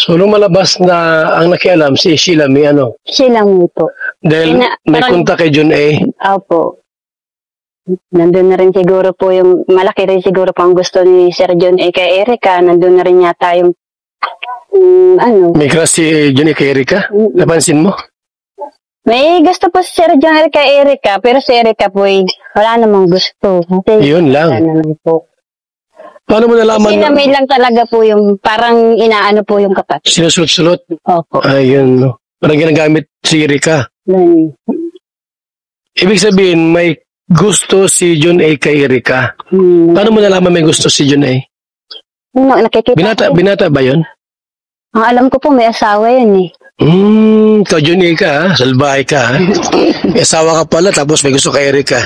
So, lumalabas na ang nakialam si Sheila May, ano? Siya lang po. Dahil may kontak kay John A. Opo. Nandun na rin siguro po yung, malaki rin siguro po ang gusto ni Sir John A. kay Erica. Nandun na rin yata yung, ano. May crush si John A. kay Erica? Napansin mo? May gusto po si Sir John A. kay Erica, pero si Erica po, wala namang gusto. Kasi, yun lang. wala naman po. Paano mo nalaman? Sila May lang talaga po yung parang inaano po yung kapat. Sinusulot-sulot? Opo. Ayun, no. Parang ginagamit si Erica. Ibig sabihin, may gusto si John A. kay Erica. Paano mo nalaman may gusto si John A? Nakikita Binata ba yun? Ang alam ko po, may asawa yun eh. Ikaw John A. ka, ha? Salbahay ka, ha? May asawa ka pala, tapos may gusto kay Erica.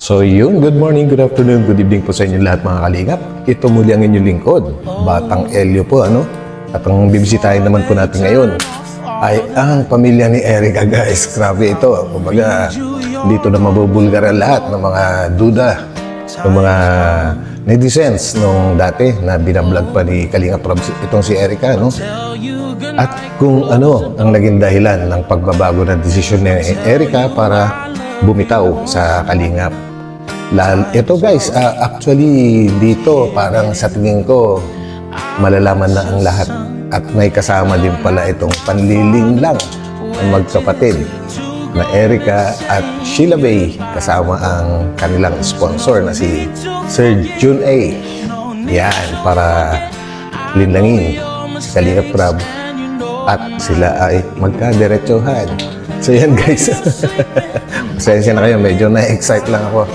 So yun, good morning, good afternoon, good evening po sa inyo lahat mga kalingap. Ito muli ang inyong lingkod, Batang Elio po, ano? At ang bibisitahin naman po natin ngayon ay ang pamilya ni Erica, guys. Grabe ito. Kumbaga, dito na mabubulgar ang lahat ng mga duda, ng mga netizens nung dati na binablog pa ni Kalingap Rob itong si Erica, no? At kung ano ang naging dahilan ng pagbabago ng desisyon ni Erica para bumitaw sa Kalingap. Ito guys, actually dito parang sa tingin ko malalaman na ang lahat at may kasama din pala itong panliling lang ng magkapatid na Erica at Sheila May kasama ang kanilang sponsor na si Sir John A. Yan, para linlangin si Kalingap Rob at sila ay magkadiretsuhan. So yan guys, pasensya na kayo, medyo na-excite lang ako.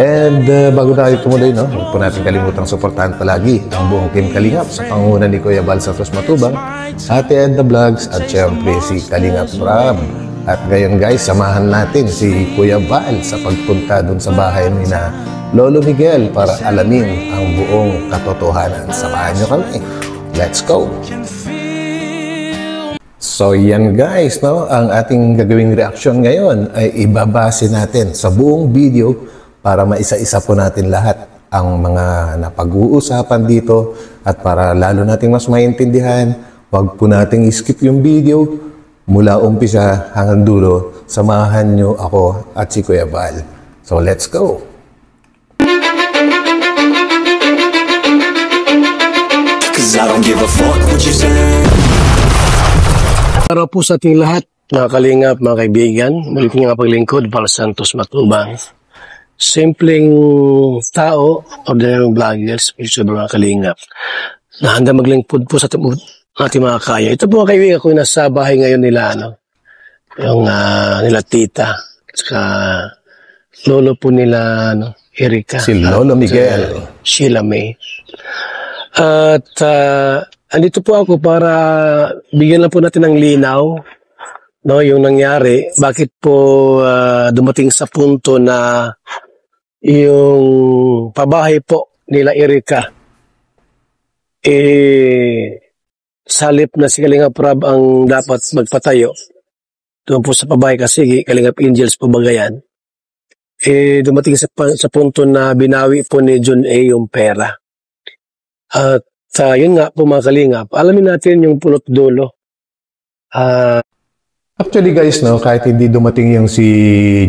And bago tayo tumuloy, no, huwag po natin kalimutang suportahan palagi ang buong Team Kalingap sa pangunan ni Kuya Val Santos Matubang, Ate Edna Vlogs at syempre si Kalingap Rob. At ngayon guys, samahan natin si Kuya Val sa pagpunta dun sa bahay ni na Lolo Miguel para alamin ang buong katotohanan. Samahan nyo kami. Let's go! So yan guys, no? Ang ating gagawing reaction ngayon ay ibabase natin sa buong video para maisa-isa po natin lahat ang mga napag-uusapan dito at para lalo nating mas maintindihan, wag po nating skip yung video mula umpisa hanggang dulo. Samahan nyo ako at si Kuya Val. So let's go! Cause I don't give a fuck what you say. Araw po sa ating lahat, mga kalingap, mga kaibigan. Muli ko nga paglingkod, Val Santos Matubang. Simpleng tao, ordinaryong vloggers, mga kalingap, na handa maglingkod po sa ating mga kaya. Ito po mga kaibigan ko, nasa bahay ngayon nila, ano, yung nila tita, saka lolo po nila, ano, Erica. Si Lolo Miguel. Sheila May. At andito po ako para bigyan lang po natin ng linaw, no, yung nangyari. Bakit po dumating sa punto na yung pabahay po nila Erica, salip na si Kalingap Rob ang dapat magpatayo doon po sa pabahay kasi Kalingap Angels po bagayan. Dumating sa punto na binawi po ni John A. yung pera. At yun nga po mga kalingap, alamin natin yung pulot dulo. Actually guys, no, kahit hindi dumating yung si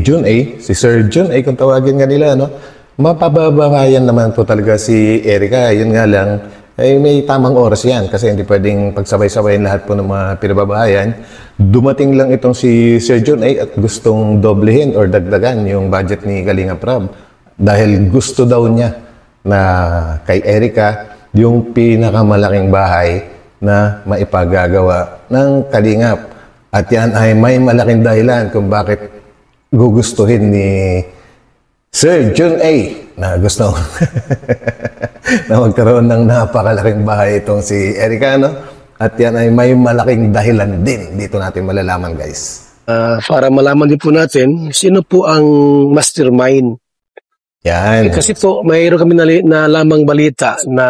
John A, si Sir John A, kung tawagin nga nila, no, mapababahayan naman po talaga si Erica. Yun nga lang, ay may tamang oras yan kasi hindi pwedeng pagsabay-sabayin lahat po ng mga pinababahayan. Dumating lang itong si Sir John A at gustong doblehin or dagdagan yung budget ni Kalingap Rob dahil gusto daw niya na kay Erica yung pinakamalaking bahay na maipagagawa ng Kalingap. At yan ay may malaking dahilan kung bakit gugustuhin ni Sir John A na gusto na magkaroon ng napakalaking bahay itong si Erica, no? At yan ay may malaking dahilan din. Dito natin malalaman, guys. Para malaman din po natin, sino po ang mastermind. Yan. Kasi po, mayroon kami na lamang balita na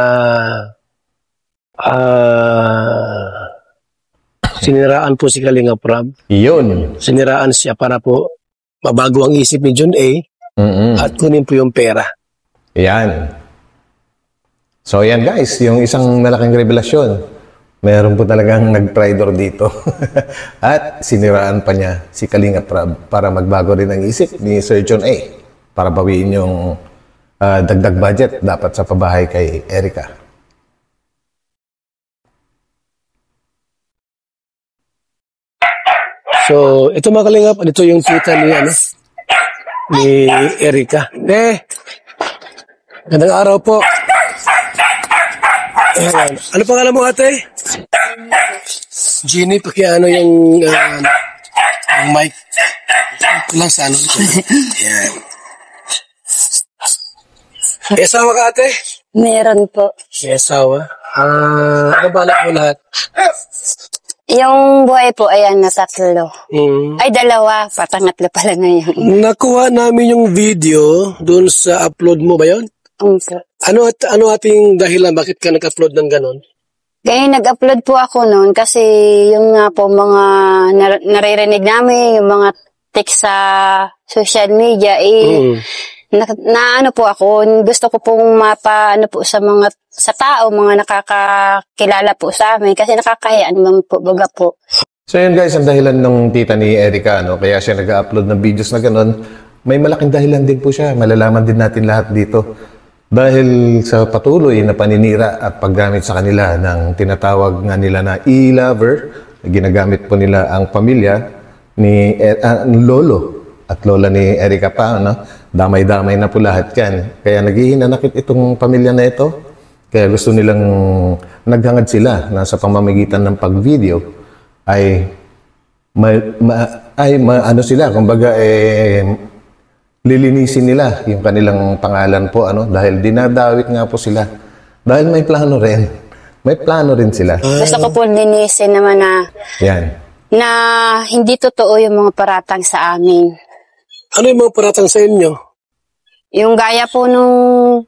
siniraan po si Kalingap Rob. Yun. Siniraan siya para po mabago ang isip ni John A. At kunin po yung pera. Yan. So yan guys, yung isang malaking revelasyon. Meron po talagang nag-traitor dito. At siniraan pa niya si Kalinga Prab para magbago rin ang isip ni Sir John A. Para bawiin yung dagdag budget dapat sa pabahay kay Erica. So, ito mga kalingap, ito yung tita ni, ni Erica. Gandang araw po. Ayan. Ano pangalan mo, ate? Jeannie, yung mic. Lang sa ano. Ayan. May asawa ka, ate? Meron po. May asawa. Ano balak mo lahat? Yung buhay po, ayan, na tatlo. Ay, 2. Patangatlo pala ngayon. Nakuha namin yung video doon sa upload mo ba yun? Ano ating dahilan? Bakit ka nag-upload ng ganon? Kaya nag-upload po ako noon kasi yung nga po mga naririnig namin, yung mga text sa social media, ano po ako, gusto ko pong ano po sa tao, mga nakakakilala po sa amin kasi nakakahiya naman po, baga po. So yun guys, ang dahilan ng tita ni Erica, kaya siya nag-upload ng videos na gano'n, may malaking dahilan din po siya. Malalaman din natin lahat dito. Dahil sa patuloy na paninira at paggamit sa kanila ng tinatawag nga nila na e-lover, ginagamit po nila ang pamilya ni lolo at lola ni Erica pa, damay-damay na po lahat yan. Kaya naghihinanakit itong pamilya na ito. Kaya gusto nilang naghangad sila na sa pamamagitan ng pag-video ay sila, kumbaga lilinisin nila yung kanilang pangalan po, dahil dinadawit nga po sila. Dahil may plano rin. May plano rin sila. Gusto ko po linisin naman na hindi totoo yung mga paratang sa amin. Ano yung mga paratang sa inyo? Yung gaya po nung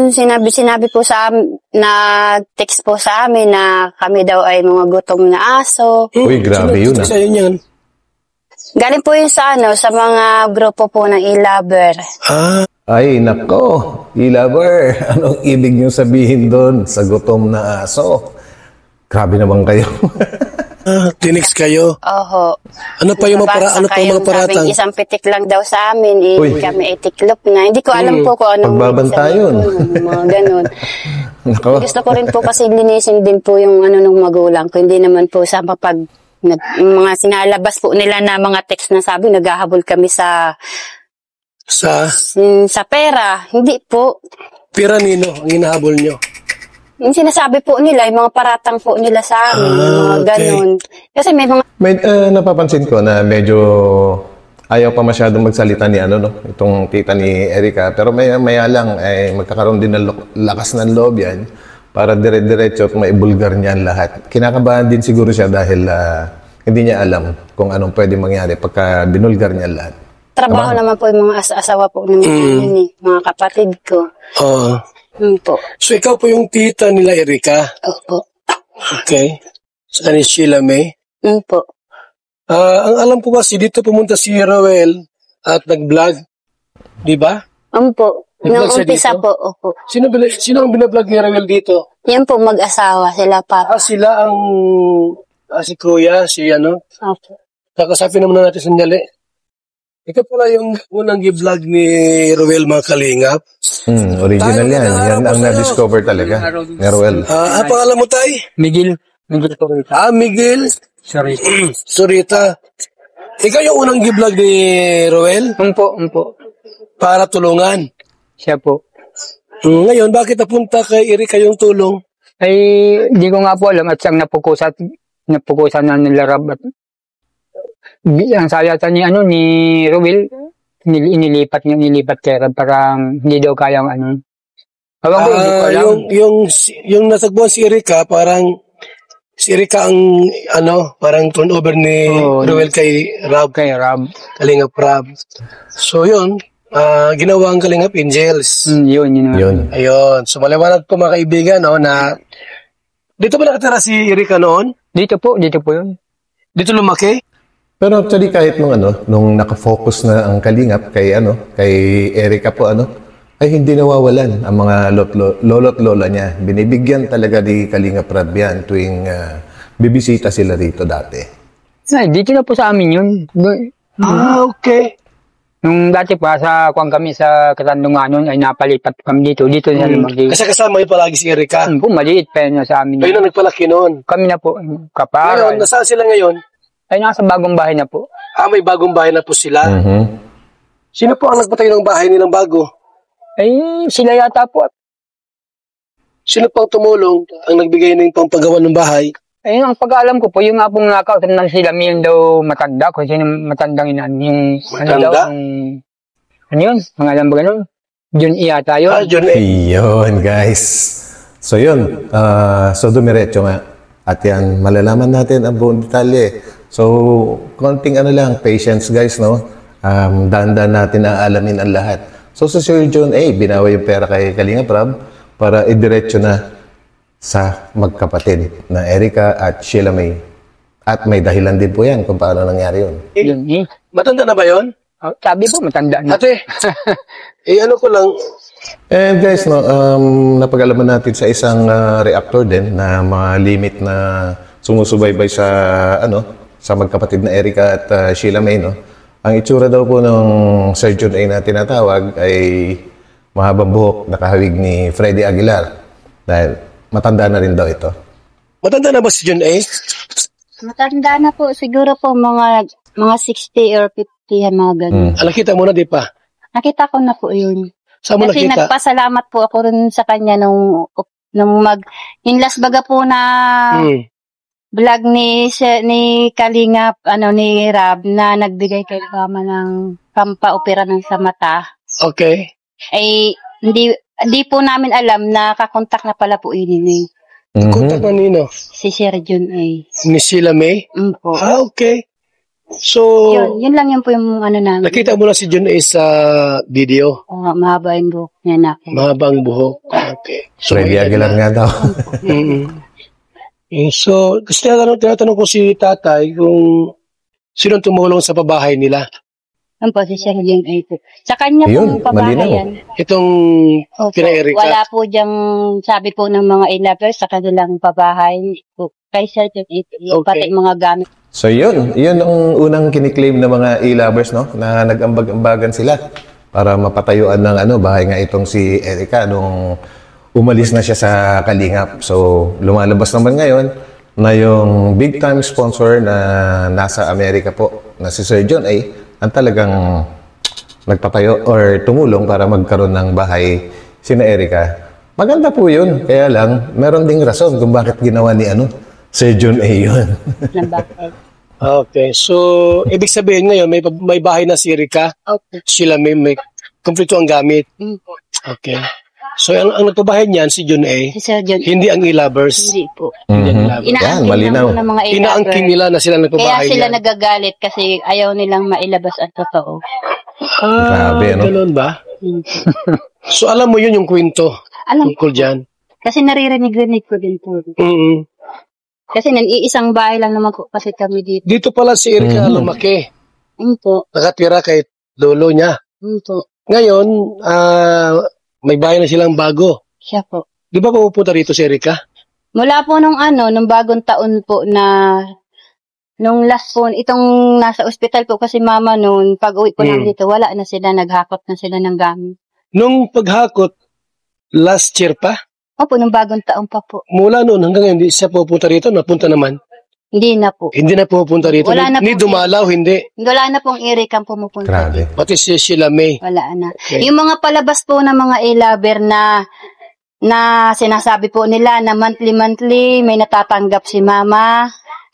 sinabi po sa nag-text po sa amin na kami daw ay mga gutom na aso. Uy, grabe yun. Sa inyo yan? Galing po yun sa mga grupo po ng e-lover. Ay, nako. E-lover. Anong ibig nyo sabihin doon sa gutom na aso? Grabe naman kayo. Tinext kayo? Oho. Ano pa yung mga paratang? Isang pitik lang daw sa amin. Kami ay tiklop na. Hindi ko alam po kung anong pagbabantayon. Mga ganun. Gusto ko rin po kasi linisin din po yung ng magulang ko. Hindi naman po sa mga sinalabas po nila na mga text na sabi, naghahabol kami sa pera. Hindi po. Pera nino ang hinahabol nyo? Yung sinasabi po nila, yung mga paratang po nila sa amin, mga ganun. Kasi may mga... napapansin ko na medyo ayaw pa masyadong magsalita ni itong tita ni Erica. Pero maya lang, magkakaroon din ng lakas ng loob yan para dire-diretso at maibulgar niyan lahat. Kinakabahan din siguro siya dahil hindi niya alam kung anong pwede mangyari pagka binulgar niya lahat. Trabaho naman po yung mga asawa po ng mga kapatid ko. Po. So, ikaw po yung tita nila Erica? Opo. Okay. Sa ni Sheila May? Po. Ang alam ko kasi dito pumunta si Roel at nag-vlog. Di ba? Po. Nung umpisa po, opo. Sino ang binablog ni Roel dito? Yan po, mag-asawa. Sila pa. Sila ang... si Kuya, Opo. Kakasapin naman natin sandali. Ikaw pala yung unang i-vlog ni Roel, mga kalingap. Original yan. Yan ang na-discover talaga ni Roel. Pangalan mo, Tay? Miguel Sorita. Miguel Sorita. Ikaw yung unang i-vlog ni Roel? Umpo. Para tulungan? Siya po. Ngayon, bakit napunta kay Erica yung tulong? Ay, di ko nga po alam at siyang napukusan na nilarab at ang sayata ni Roel, nilipat kay Rab, parang hindi daw kayang Ewan ko, hindi ko alam. Yung nasagbuhan si Erica, parang si Erica ang parang turnover ni Roel kay Rab. Kalingap Rab. So yun, ginawa ang Kalingap Angels. Yun. Ayun. So maliwanag po mga kaibigan, na dito ba nakatira si Erica noon? Dito po yun. Dito lumaki? Pero actually kahit nung nakafocus na ang Kalingap kay Erica po ay hindi nawawalan ang mga lolo't lola niya. Binibigyan talaga ni Kalinga Prab yan tuwing bibisita sila rito dati. Ay, dito na po sa amin yun. Okay. Nung dati pa, kung kami sa Katandunganon, ay napalipat kami dito. Dito na lumaki. Kasi kasama yun palagi si Erika. Po, maliit pa yun sa amin. Kayo na nagpalaki noon. Kami na po, Ngayon, kapara. nasaan sila ngayon? Ay, nasa bagong bahay na po. May bagong bahay na po sila. Mhm. Sino po ang nagpatayo ng bahay nilang bago? Ay, sila yata po. Sino pang tumulong ang nagbigay ng pampagawa ng bahay? Ayun, ang pag-aalam ko po, yung nga pong nakausap ng sila, yung daw matanda, kung sino matandang inan, yung ano daw, Matanda? ano yun, mga alam ba ganun? Jun iyata yun. John A. Yun, guys. So yun, so dumiretso nga. At yan, malalaman natin ang buong detalye. So, konting ano lang, patience guys, no? Dahan-dahan natin aalamin ang lahat. So, sa Sir John A, binawa yung pera kay Kalinga Prab para idiretso na sa magkapatid na Erika at Sheila May. At may dahilan din po yan kung paano nangyari yun. Yun, eh. Matanda na ba yun? Oh, sabi po, matanda na. Ate, ano ko lang, And guys, no, napag-alaman natin sa isang reactor din na mga limit na sumusubaybay sa sa magkapatid na Erika at Sheila May, no. Ang itsura daw po ng Sir John A na tinatawag ay mahabang buhok, nakahawig ni Freddy Aguilar. Dahil matanda na rin daw ito. matanda na ba si John A? Matanda na po, siguro po mga 60 or 50 yan, mga ganun. Nakita mo na, di pa? Nakita ko na po yun. Saan mo Kasi nakita? nagpasalamat po ako rin sa kanya nung yung last baga po na vlog ni Kalingap, ni Rab, na nagbigay kay mama ng pampaopera ng sa mata. Okay. Ay, hindi po namin alam na kakontak na pala po yun eh. Kontak na nino? Si Sir John ay. Ni Sheila May? Po. Okay. So, Yun lang yun po yung namin. nakita mo na si John A sa video. Mahaba yung buhok niya na. Mahabang buhok. Okay. So, Freddy Aguilar nga daw. So, kasi tinatanong ko si tatay kung sinong tumulong sa pabahay nila. Yan po, si Sir John ay po. Sa kanya Ayun, pong pabahay malinaw. yan. Itong Opo, kina Erika. wala po diyang sabi po ng mga lovers sa kanilang pabahay. Kay Sir John ay Okay. pati mga gamit. So yun ang unang kiniklaim ng mga e-lovers, no, na nag-ambag-ambagan sila para mapatayuan ng bahay nga itong si Erika nung umalis na siya sa Kalingap. So lumalabas naman ngayon na yung big time sponsor na nasa Amerika po na si Sir John ay ang talagang nagpatayo or tumulong para magkaroon ng bahay sina Erika. Maganda po yun, kaya lang meron ding rason kung bakit ginawa ni Sir John A yun. Okay. So, ibig sabihin ngayon, may bahay na si Erika. Okay. Sila may kompleto ang gamit. Okay. So, ang nagpabahay niyan, si John A, Si Sir John, hindi ang e-lovers. hindi po. Yan, Inaangkin malinaw. lang po ng mga Inaangking nila na sila Kaya nagpabahay sila niyan. nagagalit kasi ayaw nilang mailabas ang totoo. Grabe, no? Ganun ba? So, alam mo yun yung kwento Alam tungkol dyan. Kasi naririnig-rinig ko din po. Kasi iisang bahay lang naman po kasi kami dito. Dito pala si Erika lumaki. Po. Nakatira kay lolo niya. Po. Ngayon, may bahay na silang bago. Siya po. Di ba pupunta rito si Erika? Mula po nung nung bagong taon po na nung last po, itong nasa ospital po kasi mama noon, pag uwi po namin dito, wala na sila, naghakot na sila ng gamit. Nung paghakot, last year pa, Opo, nung bagong taon pa po. mula noon hanggang ngayon, hindi siya pupunta rito, napunta naman. Hindi na po. Hindi na pupunta rito. Wala na Ni po. dumalaw, hindi. Wala na pong Erika pumupunta. Grabe. Pati si Sheila May. Wala na. Okay. Yung mga palabas po ng mga e-lover na sinasabi po nila na monthly may natatanggap si mama.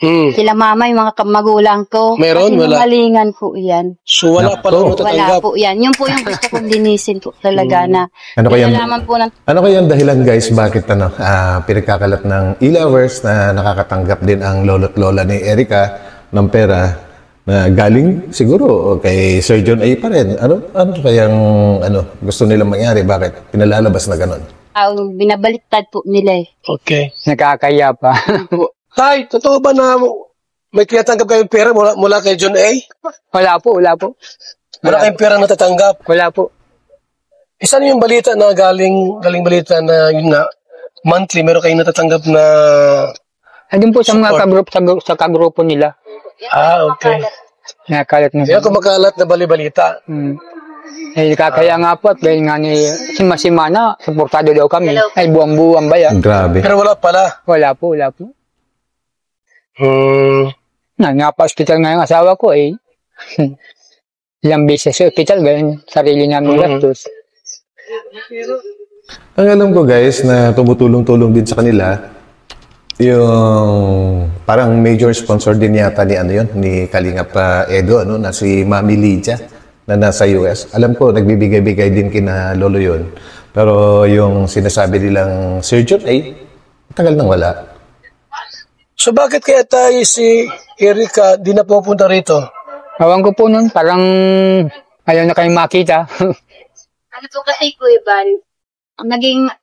Sila mama, yung mga magulang ko. Meron? Kasi Wala. malingan po yan. So wala pa lang Wala natatanggap. po yan. Yun po yung gusto kong linisin po talaga na. Ano kaya- Nalaman po ng Ano kaya ang dahilan guys bakit pinagkakalat ng e-lovers na nakakatanggap din ang lolo't lola ni Erika ng pera na galing siguro kay Sir John A pa rin. Ano kayang gusto nilang mangyari? Bakit pinalalabas na ganon? binabaliktad po nila eh. Okay. Nakakaya pa. Tay, totoo ba na may tinatanggap kayong pera mula kay John A? Wala po. Wala kayong pera natatanggap. Wala po. Isa na yung balita na galing balita na yun nga, monthly, meron kayong natatanggap na... Andun po sa mga Support. sa kagrupo nila. Okay. Nakakalat na. Kaya kumakalat na bali-balita. Kaya nga po, at dahil nga ni Simana, supportado daw kami. Ay, buwang-buwang ba yan? Grabe. Pero wala pala. Wala po. Nga-hospital nga yung asawa ko eh. Ilang beses sa hospital, ganyan, sarili namin gastos. Ang alam ko guys na tumutulong-tulong din sa kanila yung parang major sponsor din yata ni ni Kalingap Edo na si Mami Lydia na nasa US. Alam ko nagbibigay-bigay din kina Lolo yun. Pero yung sinasabi nilang surgeon tagal nang wala. So bakit kaya tayo si Erica di na pupunta rito? Awang ko po nun, parang ayaw na kayong makita. Ano po kasi, Kuya Van,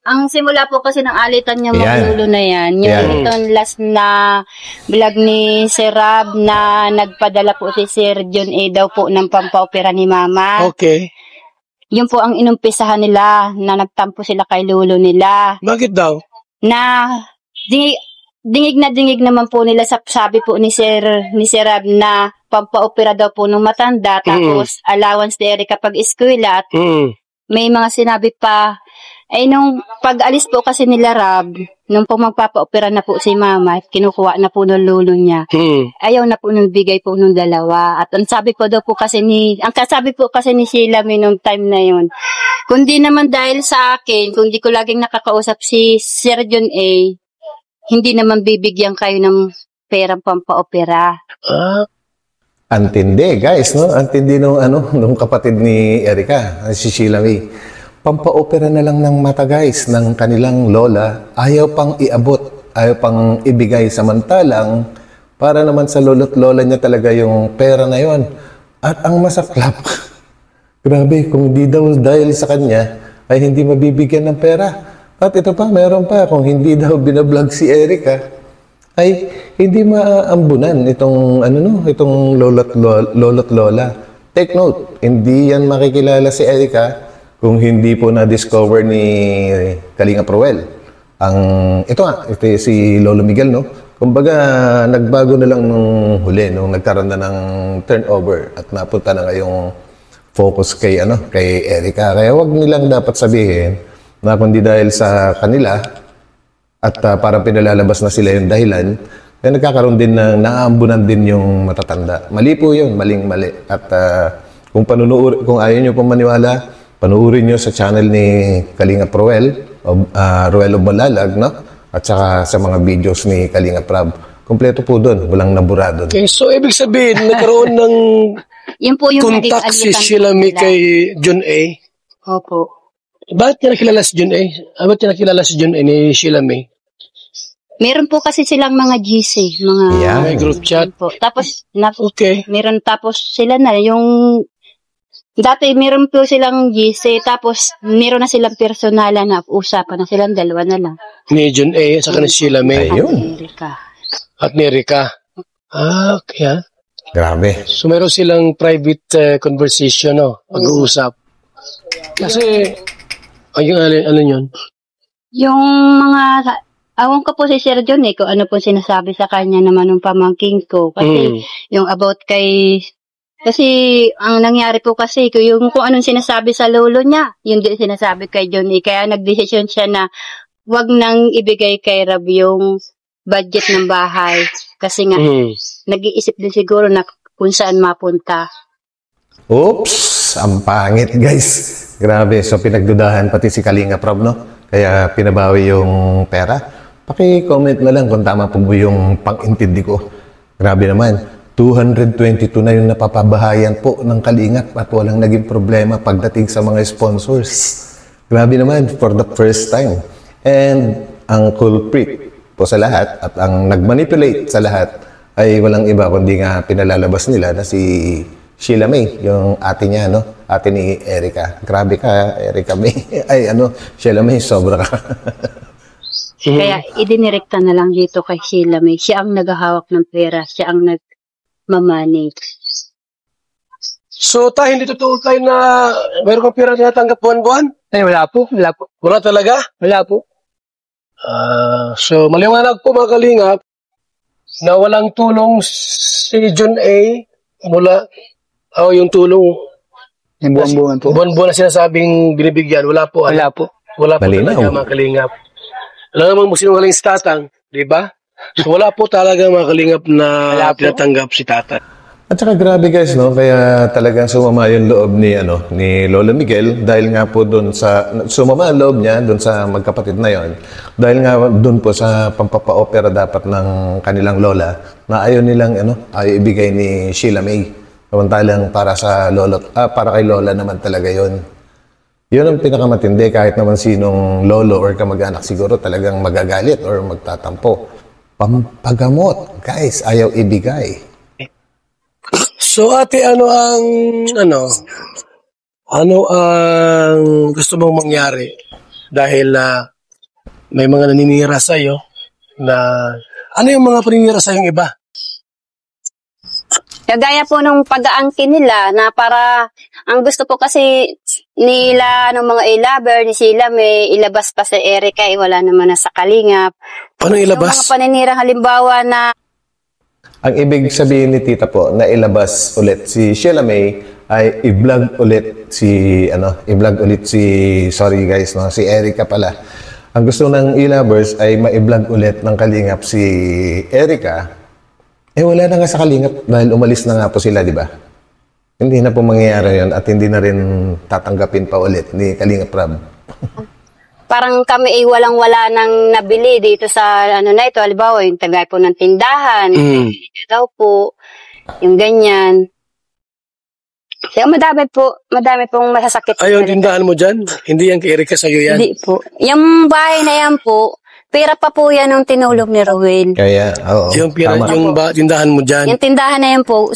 ang simula po kasi ng alitan niya magulo na yan, yung itong last na vlog ni Sir Rab na nagpadala po si Sir John A. daw po ng pampaopera ni Mama. Okay. Yun po ang inumpisahan nila na nagtampo sila kay lolo nila. Bakit daw? Na dingig naman po nila sa sabi po ni Sir Rab na pampaopera daw po ng matanda tapos allowance ni Erica pag eskwela at may mga sinabi pa nung pag-alis po kasi nila Rab nung po magpapaopera na po si Mama kinukuha na po ng lolo niya ayaw na po nung bigay po nung dalawa at ang sabi po kasi ni Sheila nung time na yun kundi naman dahil sa akin kung di ko laging nakakausap si Sir John A hindi naman bibigyan kayo ng perang pampaopera. Antindi, guys, no? Antindi nung kapatid ni Erica, si Sheila May. Pampaopera na lang ng mata, guys, ng kanilang lola. Ayaw pang iabot, ayaw pang ibigay samantalang para naman sa lolo't lola niya talaga yung pera na yon. At ang masaklap, grabe, kung di daw dahil sa kanya, ay hindi mabibigyan ng pera. At ito pa, meron pa, kung hindi daw binablog si Erica, ay hindi maaambunan itong lolo't lola. Take note, hindi yan makikilala si Erica kung hindi po na-discover ni Kalingap Roel. Ito si Lolo Miguel, no? Kumbaga, nagbago na lang nung huli, nung nagkaroon na ng turnover at napunta na ngayong focus kay Erica. Kaya wag nilang dapat sabihin na kundi dahil sa kanila at parang pinalalabas na sila yung dahilan, kaya nagkakaroon din ng naaambunan din yung matatanda. Mali po yun, maling-mali. At kung ayaw nyo pong maniwala, panuorin nyo sa channel ni Kalingap Roel, Roel of Malalag, no? At saka sa mga videos ni Kalingap Rab. Kompleto po doon, walang nabura doon. Okay, so ibig sabihin, nagkaroon ng Yun po yung contact si Sheila May kay John A. Opo. Bakit niya nakilala si John A? Bakit niya nakilala si John A ni Sheila May? Meron po kasi silang mga GC, May group chat. Po. Tapos, Okay. meron tapos sila na yung, dati meron po silang GC, tapos meron na silang personalan na usapan na silang dalawa na lang. Ni John A. at saka ni Sheila May. Ayun. At ni Erica. Okay. Grabe. So meron silang private conversation, no? Pag-uusap. Kasi, ano yun? Yung mga, awan ko po si Sir John kung ano po sinasabi sa kanya naman ng pamangking ko. Kasi yung about kasi ang nangyari po kasi kung anong sinasabi sa lolo niya, yun din sinasabi kay John Kaya nagdesisyon siya na wag nang ibigay kay Rab yung budget ng bahay. Kasi nga, nag-iisip din siguro na kung saan mapunta. Oops! Ang pangit, guys. Grabe. So, pinagdudahan pati si Kalingap Rab, no? Kaya pinabawi yung pera. Paki-comment na lang kung tama po yung pang-intindi ko. Grabe naman. 222 na yung napapabahayan po ng Kalingap at walang naging problema pagdating sa mga sponsors. Grabe naman for the first time. And ang culprit po sa lahat at ang nagmanipulate sa lahat ay walang iba kundi nga pinalalabas nila na si Sheila May, yung ate niya, no? Ate ni Erica. Grabe ka, Erica May. Sheila May, sobra ka. Kaya idinirekta na lang dito kay Sheila May. Siya ang naghahawak ng pera. Siya ang nagmamanage. So, hindi totoo tayo na mayroon kang pera na natanggap buwan-buwan? Ay, wala po. Wala po. Wala talaga? Wala po. So, maliwanag po mga kalingap na walang tulong si John A. mula, yung tulong, Yung buwan-buwan po. buwan-buwan na sinasabing binibigyan, wala po. Wala po. Wala po Malinaw. talaga mga kalingap. Alam naman mo sinungaling si tatang, di ba? So, wala po talaga mga kalingap na Wala po. tinatanggap si tatang. At saka grabe guys, no? Kaya talagang sumama yung loob ni Lolo Miguel dahil nga po doon sumama ang loob niya doon sa magkapatid na yon. Dahil nga doon po sa pampapa-opera dapat ng kanilang lola na ayaw nilang ayaw ibigay ni Sheila May. Samantalang para kay lola naman talaga yon. Yun ang pinakamatindi kahit naman sinong lolo or kamag-anak siguro talagang magagalit or magtatampo. Pampagamot, guys, ayaw ibigay. So ate, ano ang gusto mong mangyari? Dahil may mga naninira sa'yo na, ano yung mga paninira sa'yo iba? Kagaya po nung pag-aangkin nila na para, ang gusto po kasi nila, ng mga i-lover, ni sila may ilabas pa sa Erica, wala naman na sa Kalingap. Paano Yung mga ilabas? paninirang halimbawa na Ang ibig sabihin ni Tita po na ilabas ulit si Sheila May ay i-vlog ulit sorry guys, no, si Erica pala. Ang gusto ng e-lovers ay ma-vlog ulit ng Kalingap si Erica. Wala na nga sa Kalingap dahil umalis na nga po sila, di ba? Hindi na po mangyayari yun at hindi na rin tatanggapin pa ulit ni Kalingap Rab. parang kami ay walang-wala nang nabili dito sa na ito. Halimbawa, yung tagay po ng tindahan. Ito daw po. Yung ganyan. Kaya madami pong masasakit. Yung tindahan mo dyan? Hindi yan kay Erica sa'yo yan? Hindi po. Yung bahay na yan po, pera pa po yan nung tinulong ni Rowel. Kaya, oo. Yung Tama. tindahan mo dyan? Yung tindahan na yan po,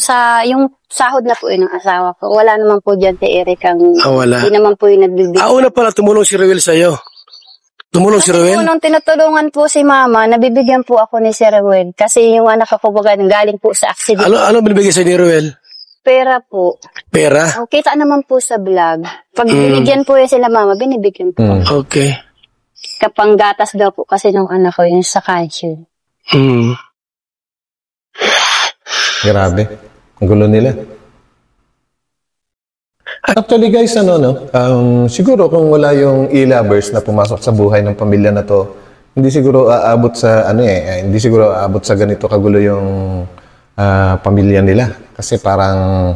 yung sahod na po yun ng asawa ko. Wala naman po dyan si Eric. Wala. Hindi naman po yung nagbibigay. Una pala, tumulong si Rowel sa'yo. Tumulong si Kasi po, Rowel? nung tinutulungan po si Mama, nabibigyan po ako ni Sir Rowel. Kasi yung anak ko po galing po sa accident. Ano binibigay sa'yo ni Rowel? Pera po. Pera? Ang kita naman po sa vlog. Pag binigyan po yun sila Mama, binibigyan po. Okay. Kapanggatas daw po kasi nung anak ko yung sa calcium. Grabe. Ang gulo nila. Actually guys, siguro kung wala yung e-lovers na pumasok sa buhay ng pamilya na to, hindi siguro aabot sa hindi siguro aabot sa ganito kagulo yung pamilya nila. Kasi parang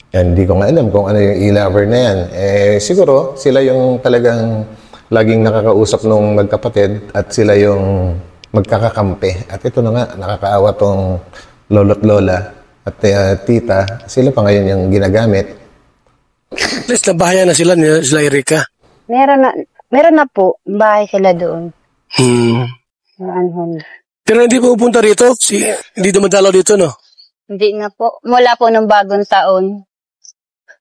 hindi ko nga alam kung ano yung e-lover na yan. Siguro sila yung talagang laging nakakausap nung magkapatid at sila yung magkakakampi. At ito na nga, nakakaawa tong lolo't lola at tita. Sila pa ngayon yung ginagamit. At least nabahayan na sila Erica. Meron na po. Bahay sila doon. Pero hindi pupunta rito? Hindi dumadalaw dito, no? Hindi na po. Mula po nung bagong taon.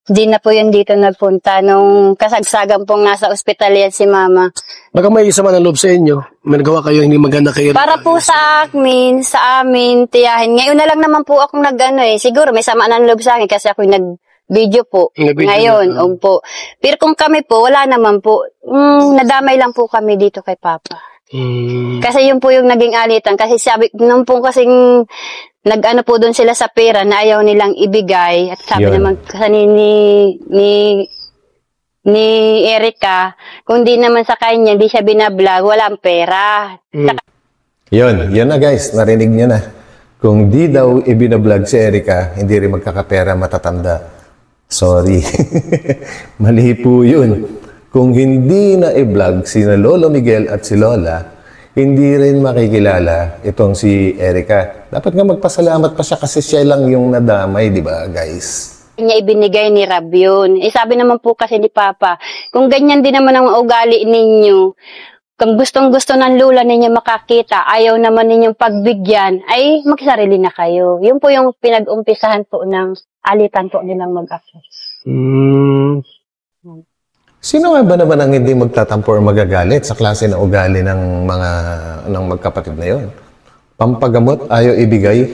Hindi na po yun dito nagpunta. Nung kasagsagan po nga sa ospital yan si Mama. Baka may sama ng loob sa inyo. May nagawa kayo, hindi maganda kayo. Para po sa amin, tiyahin. Ngayon na lang naman po akong siguro may sama ng loob sa akin kasi ako nag-video po. Ngayon, po. Pero kung kami po, wala naman po. Nadamay lang po kami dito kay Papa. Kasi yun po yung naging alitan. Kasi nung po kasing nag-ano po doon sila sa pera na ayaw nilang ibigay. At sabi naman kasi ni Erica, kung di naman sa kanya, di siya binablog, walang pera. Yun na guys, narinig niyo na. Kung di daw ibinablog si Erica, hindi rin magkakapera matatanda. Sorry. Mali po yun. Kung hindi na i-vlog si Lolo Miguel at si Lola, hindi rin makikilala itong si Erica. Dapat nga magpasalamat pa siya kasi siya lang yung nadamay, di ba guys? Niya ibinigay ni Rab yun. Sabi naman po kasi ni Papa, kung ganyan din naman ang ugali ninyo, kung gustong-gusto ng lula ninyo makakita, ayaw naman ninyong pagbigyan, ay magsarili na kayo. Yun po yung pinag-umpisahan po ng alitan po nilang mag-apo. Sino nga ba naman ang hindi magtatampo o magagalit sa klase ng ugali ng magkapatid na yon? Pampagamot, ayaw ibigay.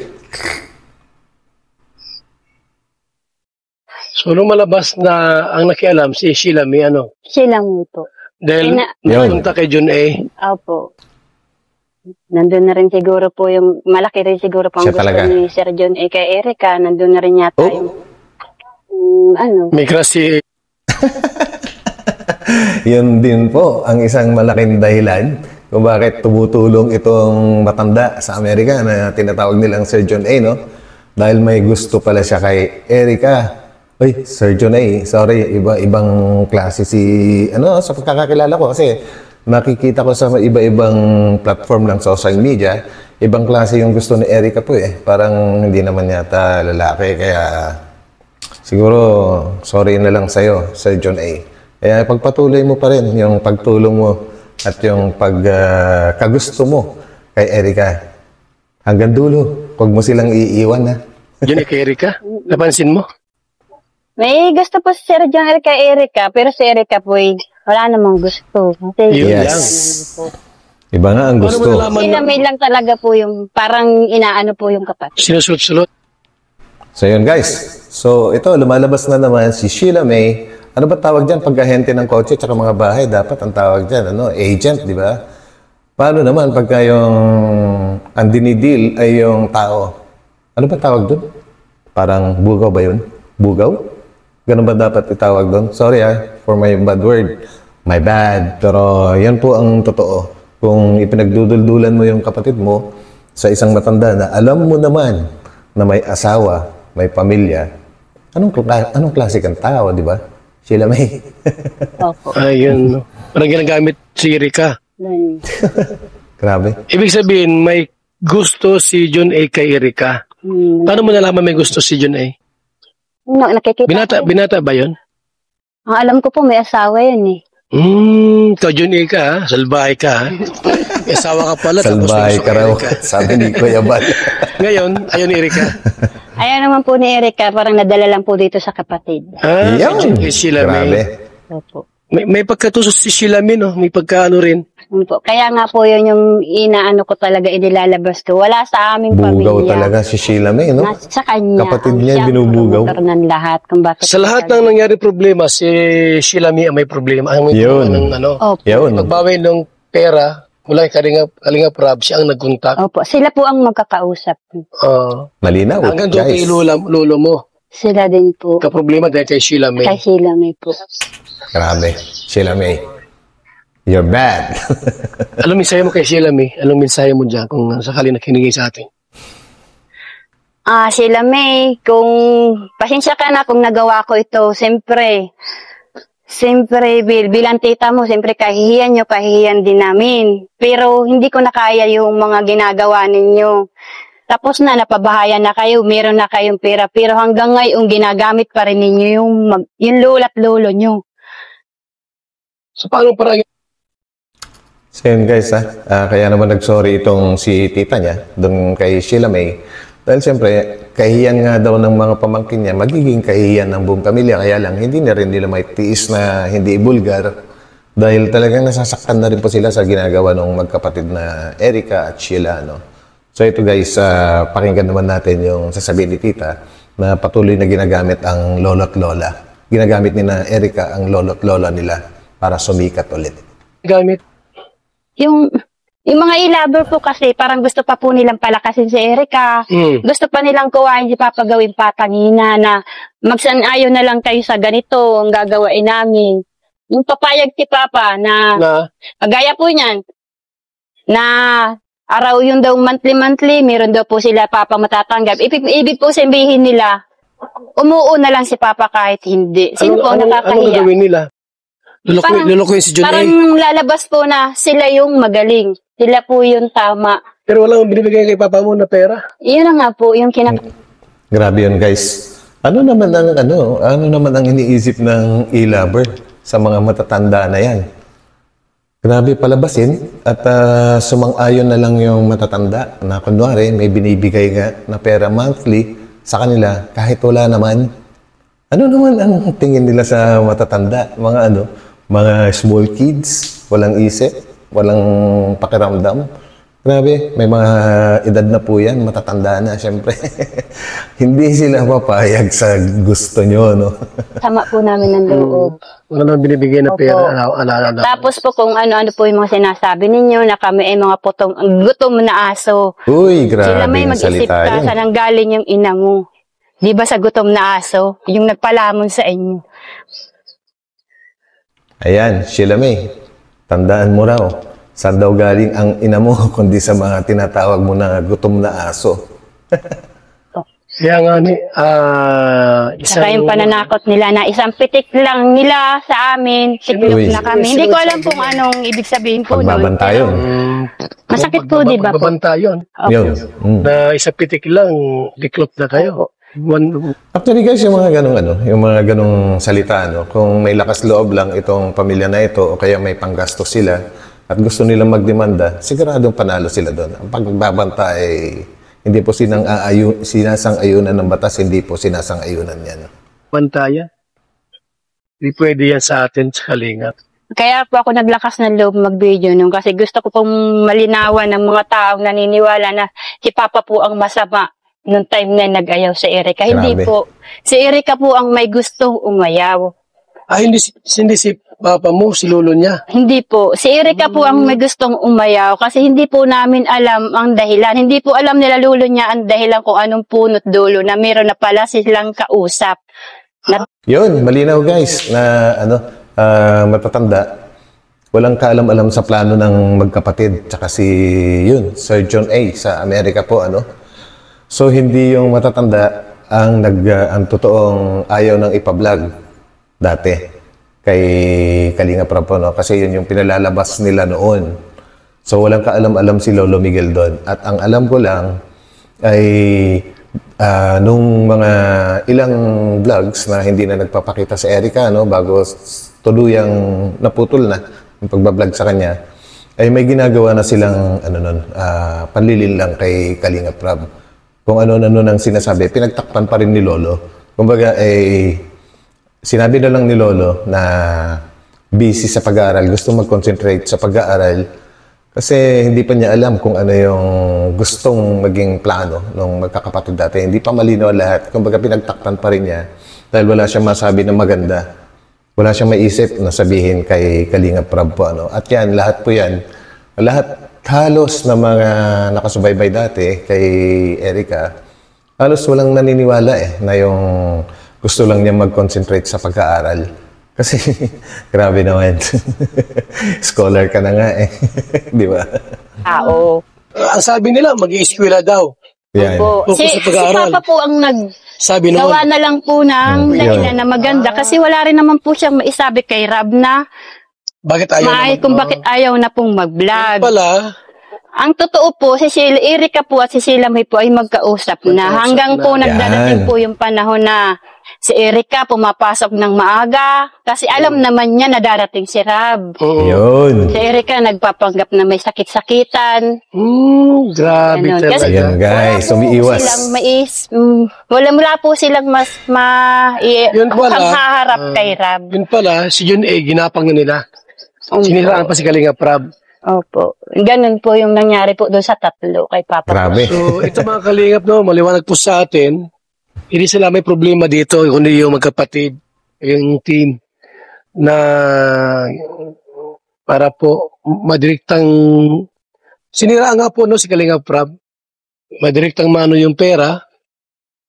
So, nung malabas na ang nakialam, si Sheila may ano, Siya lang po. dahil Yun. napunta kay John A. Opo. Nandun na rin siguro po yung, malaki rin siguro po ang Siya gusto talaga. ni Sir John A. kay Erica. Nandun na rin yata Oh. yung, ano, May crush si Yun din po ang isang malaking dahilan kung bakit tumutulong itong matanda sa Amerika na tinatawag nilang Sir John A, no? Dahil may gusto pala siya kay Erica. Uy, Sir John A, sorry, ibang klase si, sa pagkakakilala ko kasi nakikita ko sa iba-ibang platform ng social media, ibang klase yung gusto ni Erica po eh. Parang hindi naman yata lalaki, kaya siguro sorry na lang sa'yo, Sir John A. Kaya pagpatuloy mo pa rin yung pagtulong mo at yung pagkagusto mo kay Erica. Hanggang dulo, huwag mo silang iiwan ha. John A. kay Erica. Napansin mo? may gusto po si Sir John A. kay Erica, pero si Erica po, wala namang gusto. Kasi, Yun Yes. lang. Iba nga ang Paano mo gusto. nalaman sila na may lang talaga po yung, parang inaano po yung kapatid. sinusulot-sulot? So yun guys. So ito, lumalabas na naman si Sheila May. Ano ba tawag dyan? Pag-ahente ng kotse at mga bahay, dapat ang tawag dyan, agent, di ba? Paano naman pagka yung ang dinidil ay yung tao? Ano ba tawag doon? Parang bugaw ba yun? Bugaw? Ganun ba dapat itawag doon? Sorry for my bad word. My bad. Pero yan po ang totoo. Kung ipinagduduldulan mo yung kapatid mo sa isang matanda na alam mo naman na may asawa, may pamilya, anong klase kang tao, di ba? Sheila May. Opo. Ayun. No? Parang ginagamit si Erica. Ganun. Grabe. Ibig sabihin, may gusto si John A. kay Erica. Paano mo nalaman may gusto si John A? No, nakikita ko. Binata ba yun? Ang alam ko po, may asawa yun eh. Ikaw John A. ka ha? Salbahay ka ha? May asawa ka pala. tapos may Salbahay gusto ka kay raw, Erica. sabi ni Kuya Bal. Ngayon, ayaw ni Erica. Ayaw naman po ni Erica, parang nadala lang po dito sa kapatid. Ah, Yan. si John A. Sheila Grabe. May. Opo. May pagkatusos si Sheila May, no? May pagkaano rin. Yun po. Kaya nga po yun yung inaano ko talaga, inilalabas ko. Wala sa aming Bugaw pamilya. talaga si Sheila May, no? Nasa sa kanya. Kapatid ang niya, siyang binubugaw. promotor ng lahat. Kung bakit Sa lahat ng nangyari problema, si Sheila May ang may problema. Ang may Yun. problema ng ano. Opo. Yun. Pagbawi ng pera, mula kay Kalingap Rab, siya ang nagkontak. Opo. Sila po ang magkakausap. Malinaw, Hanggang doon kay guys. lolo mo. Sila din po. Kaproblema dahil kay Sheila May. Kay sila may po. Grabe. Sheila May. You're bad. Anong mensahe mo kay Sheila May? Anong mensahe mo dyan kung sakali nakinig sa atin? Sila May, kung pasensya ka na kung nagawa ko ito, siyempre, bilang tita mo, siyempre kahihiyan nyo, kahihiyan din namin. Pero hindi ko na kaya yung mga ginagawa ninyo. Tapos na, napabahayan na kayo, meron na kayong pera. Pero hanggang ngayon, ginagamit pa rin ninyo yung lola't lolo nyo. So paano parang So yun guys, kaya naman nag-sorry itong si tita niya doon kay Sheila May. Dahil siyempre, kahiyan nga daw ng mga pamangkin niya, magiging kahiyan ng buong pamilya. Kaya lang, hindi na rin nila may tiis na hindi bulgar. Dahil talagang nasasaktan na rin po sila sa ginagawa ng magkapatid na Erica at Sheila. No? So ito guys, pakinggan naman natin yung sasabihin ni tita na patuloy na ginagamit ang lolo't lola. Ginagamit ni na Erica ang lolo't lola nila para sumikat ulit. gamit? Yung mga i-lover po kasi, parang gusto pa po nilang palakasin si Erica. Gusto pa nilang kuhain si Papa gawin patangina na magsanayo na lang kayo sa ganito ang gagawain namin. Yung papayag si Papa na kagaya po niyan, na araw yung daw monthly, meron daw po sila Papa matatanggap. Ibig po sabihin nila, umuo na lang si Papa kahit hindi. Sino po ang Anong nakakahiya? gagawin nila? Lulukuin si John A. Parang lalabas po na sila yung magaling. Sila po yung tama. Pero walang binibigay kay papa mo na pera. Iyon na nga po, yung Grabe yun guys. Ano naman ang iniisip ng e-lover sa mga matatanda na yan? Grabe palabasin at sumang-ayon na lang yung matatanda na kunwari may binibigay nga na pera monthly sa kanila kahit wala naman. Ano naman ang tingin nila sa matatanda? Mga small kids, walang isip, walang pakiramdam. Grabe, may mga edad na po yan, matatanda na, syempre. Hindi sila papayag sa gusto nyo, no? Sama po namin ng loob. Wala naman binibigay na Opo. pera. Tapos po kung ano-ano po yung mga sinasabi ninyo na kami ay mga gutom na aso. Uy, grabe Sila may yung mag-isip salita ka yun. saan ang galing yung ina mo. Di ba sa gutom na aso? Yung nagpalamon sa inyo. Ayan, Sheila May, tandaan mo raw, saan daw galing ang ina mo kundi sa mga tinatawag mo na gutom na aso. Kaya nga ni, Saka yung pananakot nila na isang pitik lang nila sa amin. Siklop Uy. na kami. Hindi ko alam kung anong ibig sabihin po doon. Pagbabanta yun. Masakit po, di ba po? Pagbabanta yun. Yun. Na isa pitik lang, diklop na kayo. Actually guys, yung mga ganong salita, kung may lakas loob lang itong pamilya na ito o kaya may panggastos sila at gusto nilang magdemanda, siguradong panalo sila doon. Ang pagbabanta ay hindi po sinasang-ayunan ng batas, hindi po sinasang-ayunan yan. Bantayan. Hindi pwede yan sa atin sa Kalingap. Kaya po ako naglakas ng loob mag-video nung kasi gusto ko pong malinawan ng mga taong naniniwala na si Papa po ang masama nung time na nag-ayaw si Erika. Hindi Grabe. po. Si Erika po ang may gustong umayaw. Hindi si Papa mo, si lolo niya. Hindi po. Si Erika po ang may gustong umayaw kasi hindi po namin alam ang dahilan. Hindi po alam nila lulo niya ang dahilan kung anong punot dulo na meron na pala silang kausap. Yun, malinaw guys na matatanda. Walang kaalam-alam sa plano ng magkapatid. Tsaka Sir John A. sa Amerika po, So, hindi yung matatanda ang totoong ayaw ng ipa-vlog dati kay Kalinga Prab po, kasi yun yung pinalalabas nila noon. So, walang kaalam-alam si Lolo Miguel doon. At ang alam ko lang ay nung mga ilang vlogs na hindi na nagpapakita sa Erika, bago tuluyang naputol na yung pagbablog sa kanya, ay may ginagawa na silang panlilin lang kay Kalinga Prab. Kung ano-ano nang sinasabi, pinagtakpan pa rin ni Lolo. Kumbaga, sinabi na lang ni Lolo na busy sa pag-aaral, gusto mag-concentrate sa pag-aaral kasi hindi pa niya alam kung ano yung gustong maging plano ng magkakapatid dati. Hindi pa malinaw lahat. Kumbaga, pinagtakpan pa rin niya dahil wala siyang masabi na maganda. Wala siyang maisip na sabihin kay Kalinga Prab po. At yan, lahat po yan, lahat halos na mga nakasubaybay dati kay Erika, halos walang naniniwala na yung gusto lang niya mag-concentrate sa pag-aaral. Kasi, grabe naman. Scholar ka na nga Di ba? Tao. Ang sabi nila, mag-i-eskwela daw. Yan. Po. Focus Si sa pag-aaral. Papa po ang Sabi noon. gawa na lang po ng dahilan Yun. na maganda kasi wala rin naman po siyang maisabi kay Rab na Bakit ayaw naman? kung bakit ayaw na pong mag-vlog. Pala, Ang totoo po, si Erika po at si Sheila May po ay magkausap na. Hanggang po na. nagdadating Yan. po yung panahon na si Erika pumapasok ng maaga kasi alam naman niya na darating si Rab. Yun. Si Erika nagpapanggap na may sakit-sakitan. grabe Ganun. talaga. Kasi Ayan guys, umiiwas. Wala po silang Yun pala, mukhang haharap kay Rab. Yun pala, si John A, ginapang na nila. Siniraan pa si Kalinga Prab. Opo. Ganun po yung nangyari po doon sa tatlo kay Papa. Grabe. So, ito mga Kalingap, maliwanag po sa atin, hindi sila may problema dito, kundi yung magkapatid, yung team, na para po madiriktang, siniraan nga po si Kalinga Prab, madiriktang mano yung pera,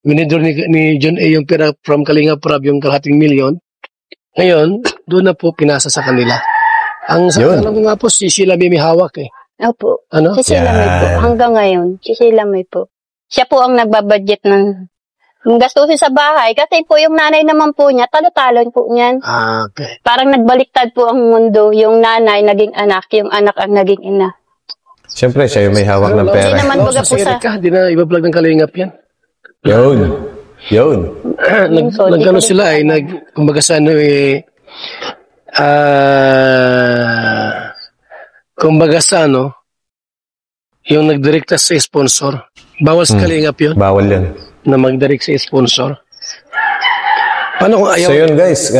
minidor ni John A yung pera from Kalinga Prab, yung kalahating milyon. Ngayon, doon na po pinasa sa kanila. Ang sa Yun. alam ko nga po, si Sheila may hawak Opo. Ano? Si Sheila May po. Yan. Hanggang ngayon, si Sheila May po. Siya po ang nagbabudget ng gastusin sa bahay. Kasi po yung nanay naman po niya, talo-talon po niyan. Okay. Parang nagbaliktad po ang mundo. Yung nanay naging anak, yung anak ang naging ina. Siyempre, siya yung may hawak ng Hindi pera. naman baga po Si sa... Erika, di na iba-vlog ng Kalingap yan. Yun. Yun. Nagano sila kumbaga sa kumbaga sa yung nagdirekta sa sponsor. Bawal sa Kalingap yun, Bawal yun. na magdirect sa sponsor. Paano kung ayaw? So yun guys,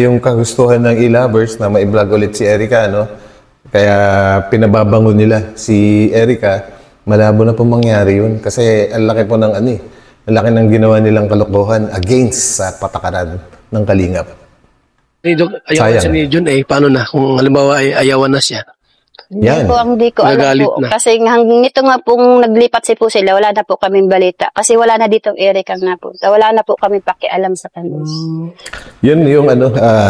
yung kagustuhan ng e-lovers na ma-vlog ulit si Erika, Kaya pinababangon nila si Erica, malabo na po mangyari yun. Kasi ang laki po ng ang laki ng ginawa nilang kalokohan against sa patakaran ng Kalingap. Ayawan siya ni Jun paano na? Kung halimbawa ay ayawan na siya. Yan. Hindi ko alam Nagalit po. na. Kasi nito nga pong naglipat si po sila, wala na po kaming balita. Kasi wala na ditong Eric ang napunta. Wala na po kami pakialam sa kanila. Yun yung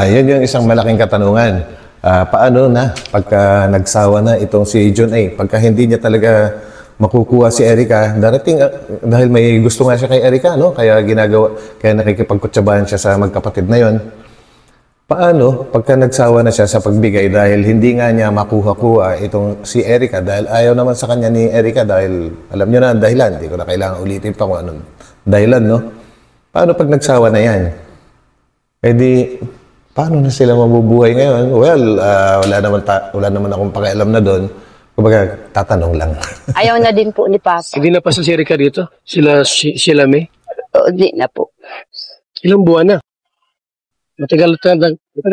yun yung isang malaking katanungan. Paano na pagka nagsawa na itong si John A? Pagka hindi niya talaga makukuha si Erica, darating dahil may gusto nga siya kay Erica, no? Kaya nakikipagkutsabahan siya sa magkapatid na yon. Paano pagka nagsawa na siya sa pagbigay dahil hindi nga niya makuha-kuha itong si Erica dahil ayaw naman sa kanya ni Erica dahil alam niyo na ang dahilan, hindi ko na kailangan ulitin pa kung anong dahilan, no? Paano pag nagsawa na yan? Paano na sila mabubuhay ngayon? Well, wala naman akong pakialam na doon. Kumbaga, tatanong lang. Ayaw na din po ni Papa. Hindi na pa si Erica dito? Sila May? Hindi na po. Ilang buwan na? Matagal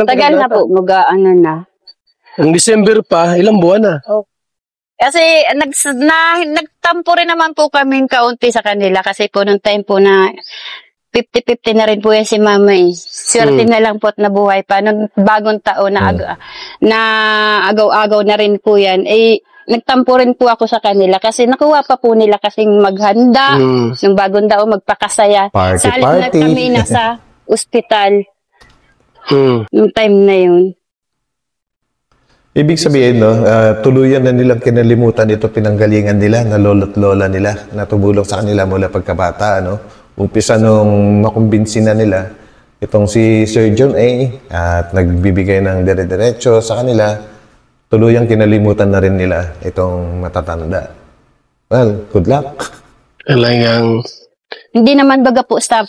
Tagal na po, mag-ano na. Ang December pa, ilang buwan na? Kasi nagtampo rin naman po kaming kaunti sa kanila kasi po nung time po na 50-50 na rin po yan si Mama Swerte na lang po at nabuhay pa. Nung bagong taon na agaw-agaw na rin po yan, nagtampo rin po ako sa kanila kasi nakuha pa po nila kasing maghanda nung bagong taon, magpakasaya. Salit na kami nasa ospital nung time na yun. Ibig sabihin, no, tuluyan na nilang kinalimutan ito pinanggalingan nila, na lolo't lola nila, na tumulong sa kanila mula pagkabata, no? Umpisa nung makumbinsin na nila itong si Sir John A. At nagbibigay ng dire-diretso sa kanila, tuluyang kinalimutan na rin nila itong matatanda. Well, good luck. Talagang Hindi naman baga po staff.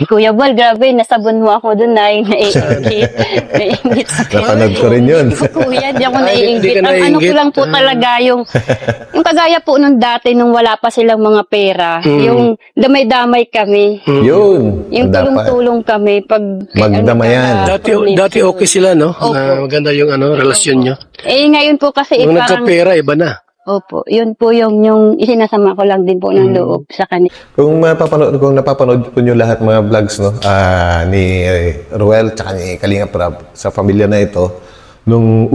Kuya Bal, grabe, nasabon mo ako dun na naiingit sa kayo. Napanood ko rin yun. Kuya, di ako Ay, hindi naiingit. ka Ang ano ko naiinggit? lang po talaga yung kagaya po nung dati nung wala pa silang mga pera, yung damay-damay kami. Yun. Yung Dapat. tulong-tulong kami pag Magdamayan. dati okay sila, no? Maganda yung relasyon nyo. ngayon po kasi Kung parang nagkapera, iba na. opo, yun po yung isinasama ko lang din po ng loob sa kanila. Kung napapanood po nyo lahat mga vlogs, no, ni Ruel tsaka ni Kalinga Prab sa pamilya na ito, nung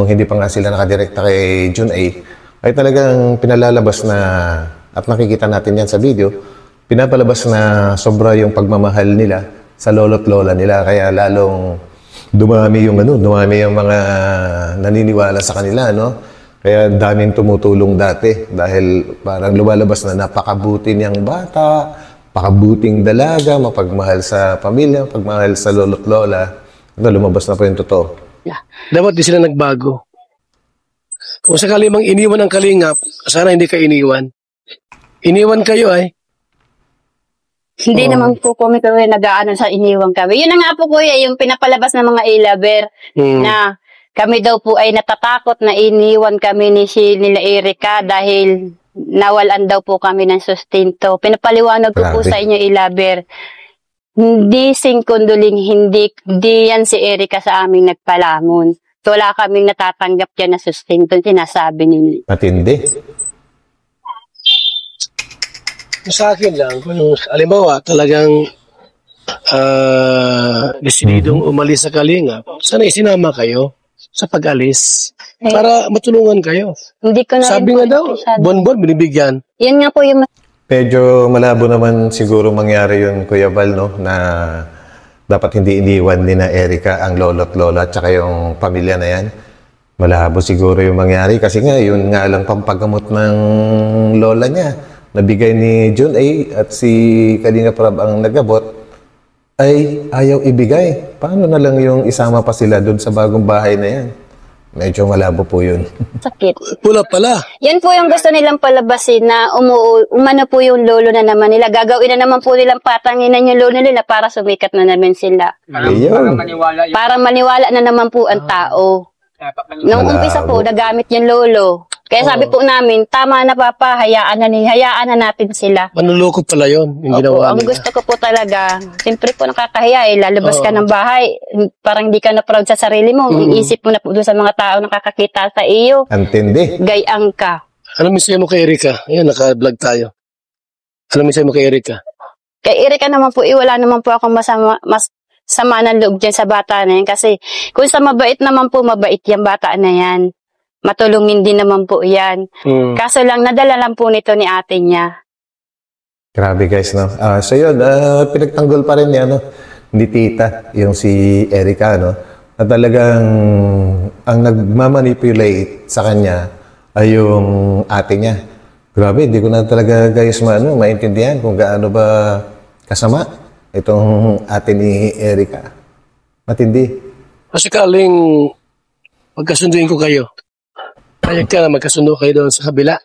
hindi pa nga sila nakadirekta kay Jun A, ay talagang pinalalabas na, at nakikita natin yan sa video, pinapalabas na sobra yung pagmamahal nila sa lolo't lola nila. Kaya lalong dumami yung mga naniniwala sa kanila, no? Kaya daming tumutulong dati dahil parang lumalabas na napakabuti niyang bata, pakabuting dalaga, mapagmahal sa pamilya, mapagmahal sa lolo't lola. Lumabas na po yung totoo. Dapat di sila nagbago. Kung sakali mang iniwan ang Kalingap, sana hindi ka iniwan. Iniwan kayo Hindi naman po kami nag-aano sa iniwang kami. Yun na nga po kuya, yung pinapalabas ng mga ilaber na kami daw po ay natatakot na iniwan kami nila Erica dahil nawalan daw po kami ng sustento. Pinapaliwanag ko po sa inyo ilaber. Hindi singkunduling, hindi yan si Erica sa aming nagpalamon. So, wala kaming natatanggap yan na sustento, sinasabi nila. Matindi. Sa akin lang, kung alimbawa talagang desididong umalis sa Kalingap, sana isinama kayo sa pag-alis para matulungan kayo. Hindi ko na Sabi nga daw, buwan-buwan binibigyan. Yan nga po yung Medyo malabo naman siguro mangyari yun, Kuya Val, no? Na dapat hindi iniwan ni na Erica ang lolo't lola at saka yung pamilya na yan. Malabo siguro yung mangyari kasi nga, yun nga lang pampagamot ng lola niya. Nabigay ni Jun A at si Kalinga Prab ang nagabot, ay ayaw ibigay. Paano na lang yung isama pa sila doon sa bagong bahay na yan? Medyo malabo po yun. sakit. Pula pala. Yan po yung gusto nilang palabasin na umano po yung lolo na naman nila. Gagawin na naman po nilang patanginan yung lolo nila para sumikat na naman sila. Ayun. Para maniwala na naman po ang tao. Nung umpisa po, nagamit yung lolo. Kaya sabi po namin, tama na papa, hayaan na natin sila. Manluloko pala yun, yung Opo, ginawa ang nila. gusto ko po talaga, siyempre po nakakahiya lalabas ka Oo. ng bahay, parang hindi ka na proud sa sarili mo, iisip mo na po doon sa mga tao nakakakita sa iyo, Antindi. gayang ka. Ano mensahe mo kay Erika? Ayan, naka-vlog tayo. Ano mensahe mo kay Erika? Kay Erika naman po, wala naman po akong sama ng loob dyan sa bata na yan, kasi kung sa mabait naman po, mabait yung bata na yan. Matulungin din naman po yan. Kaso lang, nadala lang po nito ni ate niya. Grabe guys, no? So yun, pinagtanggol pa rin niya, no? Hindi tita, yung si Erica, no? Na talagang ang nagmamanipulate sa kanya ay yung ate niya. Grabe, hindi ko na talaga guys maintindihan kung gaano ba kasama itong ate ni Erica. Matindi. Kasi kaling magkasunduin ko kayo. Kaya ka na magkasundo kayo doon sa kabila.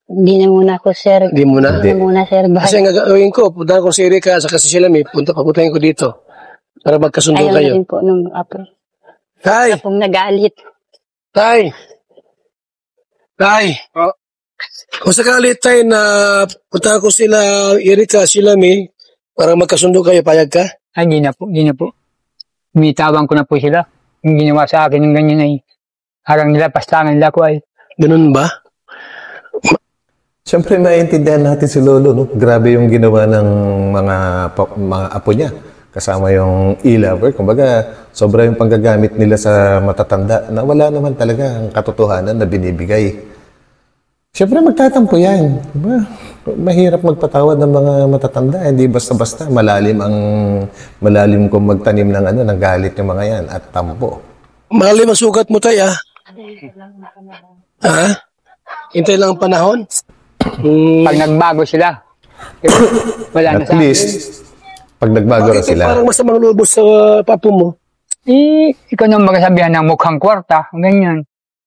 Hindi na muna ako, sir. Hindi mo na. Hindi na muna, sir. Kasi ang gagawin ko, punta ko si Erika sa kasi sila may papuntahin ko dito. Para magkasundo Ayaw kayo. na rin po nung apo. Tay! Apong nagalit. Tay! Tay! Kung sakali tay na punta ko sila Erika, sila may para magkasundo kayo, payag ka? Ay, hindi na po. Umitawan ko na po sila. Yung ginawa sa akin ng ganyan ay harang nila, pastangan nila ko ay. Ganun ba? Siyempre, maintindihan natin si Lolo, no? Grabe yung ginawa ng mga apo niya. Kasama yung e-lover. Kumbaga, sobra yung panggagamit nila sa matatanda na wala naman talaga ang katotohanan na binibigay. Siyempre, magtatampo yan. Diba? Mahirap magpatawad ng mga matatanda. Hindi basta-basta. Malalim kung magtanim ng galit yung mga yan at tampo. Malim ang sugat mo tay, ah. Ha? Hintay lang ang panahon? Pag nagbago sila, wala na At sa akin. least, pag nagbago na Bakit sila. parang masamang lubos sa papo mo? Ikaw nang magasabihan ng mukhang kwarta, ganyan.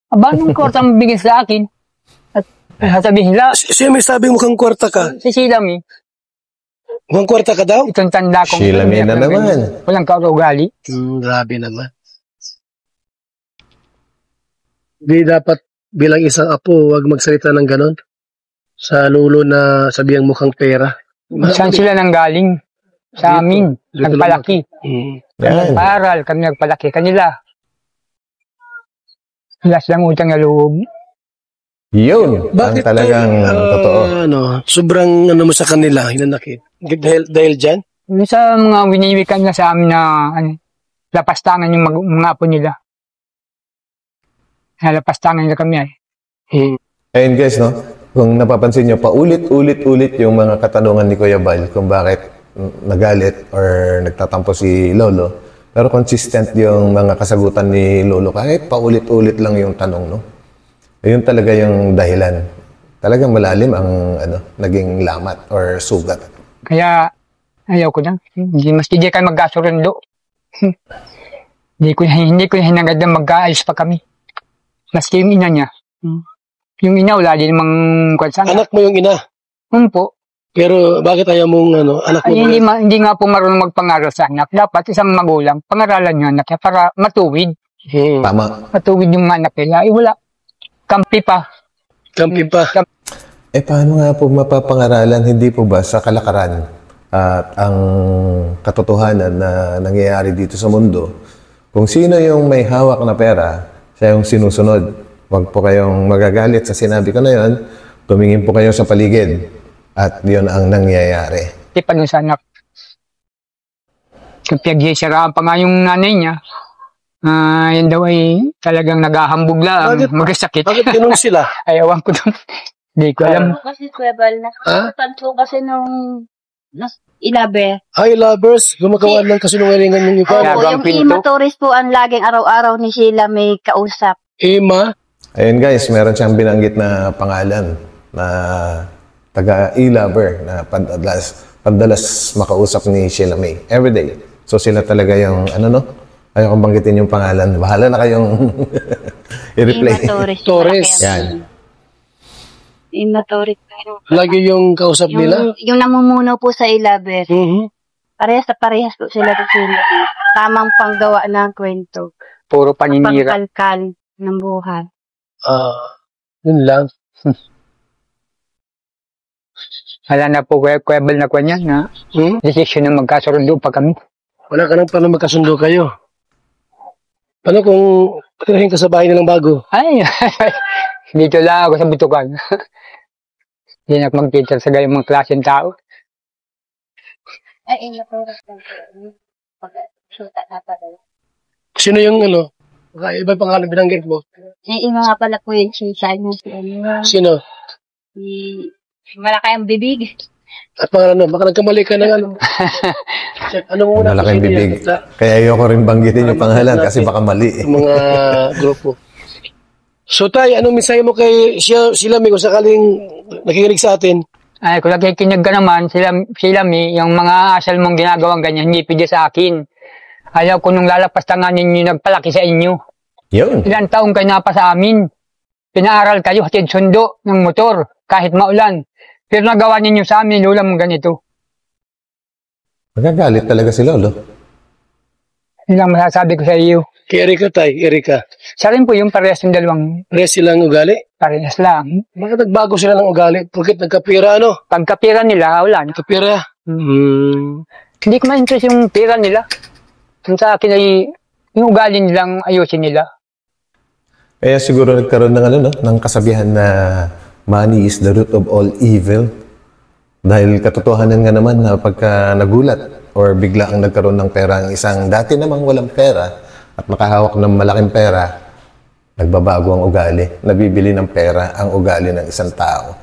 Aba, nung kwarta ang bigyan sa akin? At sasabihin nila, Siya may sabi mukhang kwarta ka. si Silami, Mukhang kwarta ka daw? itong tanda kong Silami na naman. walang kaugali. Grabe naman. Di dapat bilang isang apo, wag magsalita ng ganon. Sa lulo na sabihang mukhang pera. Saan sila nang galing? Sa amin, Dito nagpalaki. Yan. Nagparal, kami nagpalaki kanila. Wala silang utang na loob. Yun. Ang talagang totoo. Sobrang mo sa kanila, hinanakit. Dahil dyan? Yung sa mga winiwikan na sa amin na lapastangan yung mga apo nila. Lapastangan nila kami ay. Ayun guys, no? Kung napapansin nyo, paulit-ulit yung mga katanungan ni Kuya Bal kung bakit nagalit or nagtatampo si Lolo. Pero consistent yung mga kasagutan ni Lolo kahit paulit-ulit lang yung tanong, no? Ayun talaga yung dahilan. Talagang malalim ang naging lamat or sugat. Kaya ayaw ko na. Maski di kayo magkasurundo. Hindi ko hinagad na mag-aayos pa kami. Maski yung ina niya. Yung ina, wala din namang kwansan. Anak mo yung ina. Po. Pero bakit ayaw mong anak mo? Ay, hindi nga po marunong magpangaral sa anak. Dapat isang magulang, pangaralan yung anak niya para matuwid. Tama. Matuwid yung anak nila. Ay, wala. Kampi pa. Kampi pa. Paano nga po mapapangaralan? Hindi po ba sa kalakaran at ang katotohanan na nangyayari dito sa mundo, kung sino yung may hawak na pera, siya yung sinusunod. Huwag po kayong magagalit sa sinabi ko na yun. Tumingin po kayo sa paligid. At yun ang nangyayari. Tipan yung sa anak. Kapag siraan pa nga yung nanay niya, yan daw ay talagang naghahambog lang. Magkasakit. Bakit ganun sila? Ay, awan ko doon. Hindi ko alam. Kasi Kuya Bal, nakakapagtanto kasi nung ilabe. Hi, lovers. Gumagawa lang kasi nungalingan yung iba. Opo, Gagang yung pinto. Ima Torres po ang laging araw-araw ni Sheila may kausap. Ima, Ayun guys, meron siyang binanggit na pangalan na taga e-lover na padalas makausap ni Sheila May everyday. So sila talaga yung ayaw kong banggitin yung pangalan. Bahala na kayong i-replay. Ima Torres. Torres. Yan. Ima Torres. lagi yung kausap nila. Yung namumuno po sa ilaber. Parehas po sila sa Sheila. Tamang panggawa ng kwento. Puro paninira. Pagkalkal ng buhay. Yun lang. Wala na po kwebel na kanya na decision na magkasundo pa kami. Wala ka nang paano magkasundo kayo. Paano kung patirahin ka sa bahay nilang bago? Ay, dito lang ako sa butukan. Hindi na ako mag-teacher sa gayong mga klaseng tao. Ay, Sino yung ano? Iba pangalan binanggit mo? iba nga pala po yung suicide mo si Sino? malaki ang bibig. At pangalan mo? Baka nagkamali ka ng ano? Check. Ano muna? Malaking Sino bibig. yan? Kaya ayoko rin banggitin yung pangalan kasi baka mali. Yung mga grupo. So tay, anong mensahe mo kay sila kung sakaling nakikinig sa atin? Ay, kung nakikinig ka naman, sila yung mga asal mong ginagawang ganyan, hindi pwede sa akin. Ayaw ko nung lalapas tanganin ninyo nagpalaki sa inyo. Yun. Ilang taong kayo na pa sa amin. Pinaaral kayo hatid sundo ng motor, kahit maulan. Pero nagawa ninyo sa amin, lula mong ganito. Magagalit talaga si Lolo. Yun ang masasabi ko sa iyo. Kay Erika tay, Erika. Siya rin po yung parehas ng dalawang Parehas silang ugali? parehas lang. Bakit nagbago sila ng ugali? Bakit nagkapira ano? Pagkapira nila, wala na. Kapira? Hindi ko ma-interest yung pira nila. Yung sa akin ay, yung ugali nilang ayusin nila. Kaya siguro nagkaroon ng ano, no? Ng kasabihan na money is the root of all evil. Dahil katotohanan nga naman na pagka nagulat or bigla ang nagkaroon ng pera ang isang dati namang walang pera at makahawak ng malaking pera, nagbabago ang ugali. Nabibili ng pera ang ugali ng isang tao.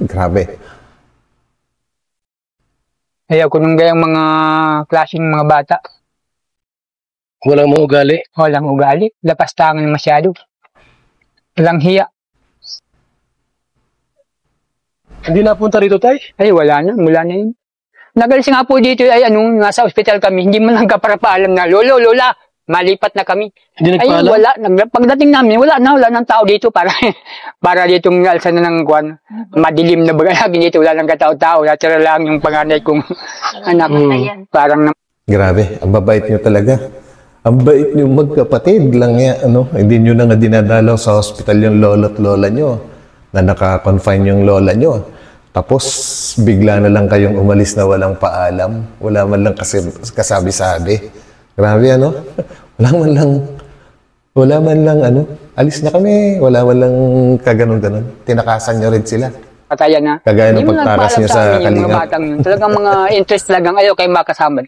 Grabe. Ayaw ko nung gayang mga klaseng mga bata. Walang mga ugali? Walang ugali. Lapastangan masyado. Walang hiya. Hindi napunta rito tay? Ay, wala na. Mula na yun. Nagalis nga po dito ay nasa ospital kami. Hindi mo lang kaparapaalam na, Lolo, Lola, malipat na kami. Hindi Ay, nagpaalam? wala. Pagdating namin, wala ng tao dito para para ditong alsa na ng kwan. Madilim na baga lagi dito. Wala nang katao-tao. Natira lang yung panganay kong anak. Parang Grabe, ang babait nyo talaga. Ang bait nyo magkapatid lang yan. Hindi nyo na nga dinadalaw sa hospital yung lolo at lola nyo na naka-confine yung lola nyo. Tapos, bigla na lang kayong umalis na walang paalam. Wala man lang kasabi-sabi. Grabe, Wala man lang, alis na kami. Wala man lang kaganon-ganon. Tinakasan nyo rin sila. patayan na. Kagaya ng Hindi mo pagtakas nagpaalam nyo sa sa amin yung mga Kalingap. batang yun. Talagang mga interest talagang ayaw kayo makasama.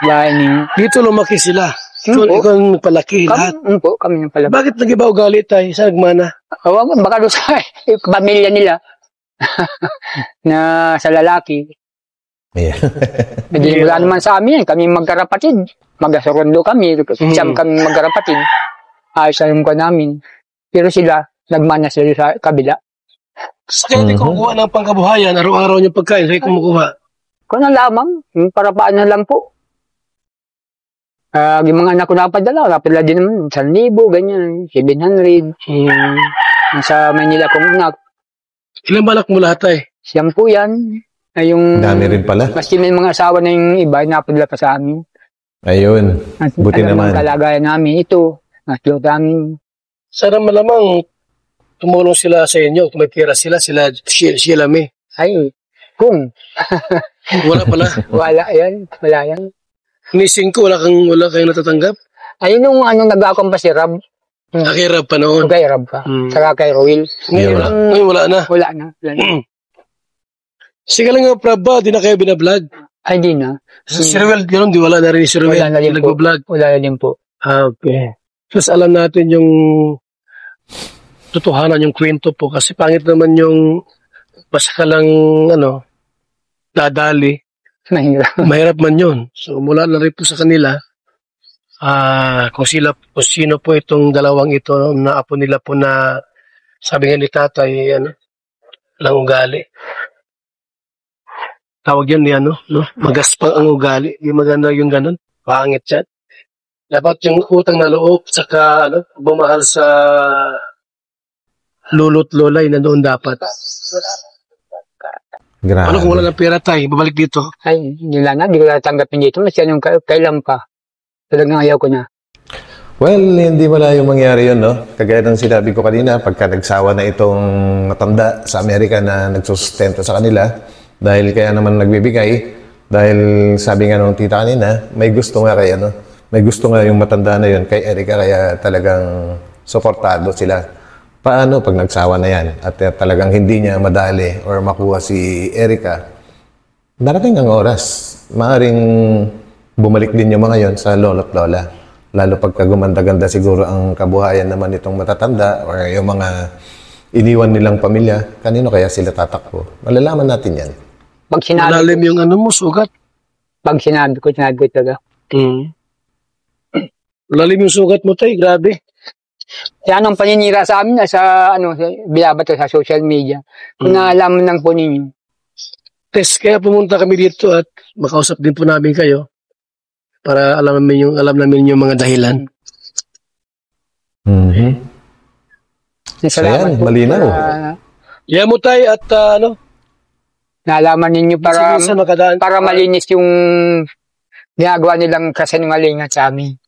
Yan yung... Dito lumaki sila. Hmm, Ikaw ang nagpalaki lahat. Kami yung pala. Bakit nag-iba ugali tay? Sa nagmana? Baka doon sa pamilya nila na sa lalaki. Yeah. Hindi wala naman sa amin. Kami magkarapatid. Magkasurundo kami. Siyam kami magkarapatid. Ayos na yung ko namin. Pero sila, nagmana sila sa kabila. Kaya di kumukuha ng pangkabuhayan, araw-araw yung pagkain, kaya kumukuha. Kung na lamang, yung parapaan na lang po. Yung mga anak ko napadala din naman, 1,000, ganyan, 700. Sa Manila kong anak. Ilang balak mo lahat ay? Siyam po yan. Ay yung... Dami rin pala. Maski may mga asawa na yung iba, napadala pa sa amin. Ayun. At Buti alam naman. ng kalagayan namin ito. At yung namin. Sana malamang tumulong sila sa inyo. Kung may pera sila me. Ay, kung. Wala pala. Wala yan. Nising ko, wala kayong natatanggap? Ayun yung nag-akong pa si Rab. Nakirap pa noon. Kay Rab pa. Saka kay Roel. Ngayon wala na. Wala na. Sige lang nga, Prab, di na kayo binablog. Ay, di na. Si Ruel, gano'n, di wala na rin si Ruel. Wala na rin po. Nag-vlog. Wala na din po. Okay. Plus alam natin yung totohanan yung kwento po kasi pangit naman yung basta ka lang dadali. Mahirap. Mahirap man yun. So mula na rin po sa kanila kung sino po itong dalawang ito na apo nila po na sabi nga ni tatay lang ugali. Tawag yan ni magaspang ang ugali. Di maganda yung ganun. Pangit yan. Dapat yung utang na loob saka bumahal sa lolo't lola na doon dapat. Grabe. Ano kung wala ng pera tay, babalik dito? Ay, hindi lang na. Hindi ko natanggapin dito. Mas yan yung kailan pa. Talagang ayaw ko na. Well, hindi malayo mangyari yun, no? Kagaya ng sinabi ko kanina, pagka nagsawa na itong matanda sa Amerika na nagsusustento sa kanila, dahil kaya naman nagbibigay, dahil sabi nga nung tita kanina, may gusto nga kaya, no? May gusto nga yung matanda na yun kay Erica, kaya talagang suportado sila. Paano pag nagsawa na yan at talagang hindi niya madali or makuha si Erica, darating ang oras. Maaring bumalik din yung mga yon sa lolo't lola. Lalo pagka gumanda-ganda siguro ang kabuhayan naman itong matatanda or yung mga iniwan nilang pamilya, kanino kaya sila tatakbo? Malalaman natin yan. Pag sinabi, Malalim yung ano mo, sugat. pag sinabi ko talaga. Malalim yung sugat mo, tay. Grabe. Kaya anong paninira sa amin, sa binabato sa social media. Kung naalaman lang po ninyo. Tess, kaya pumunta kami dito at makausap din po namin kayo para alam namin yung mga dahilan. Ayan, malinaw. Yan mo, tay, at Naalaman ninyo para minsan makadaan. para malinis yung ginagawa nilang kasinungalingan sa amin.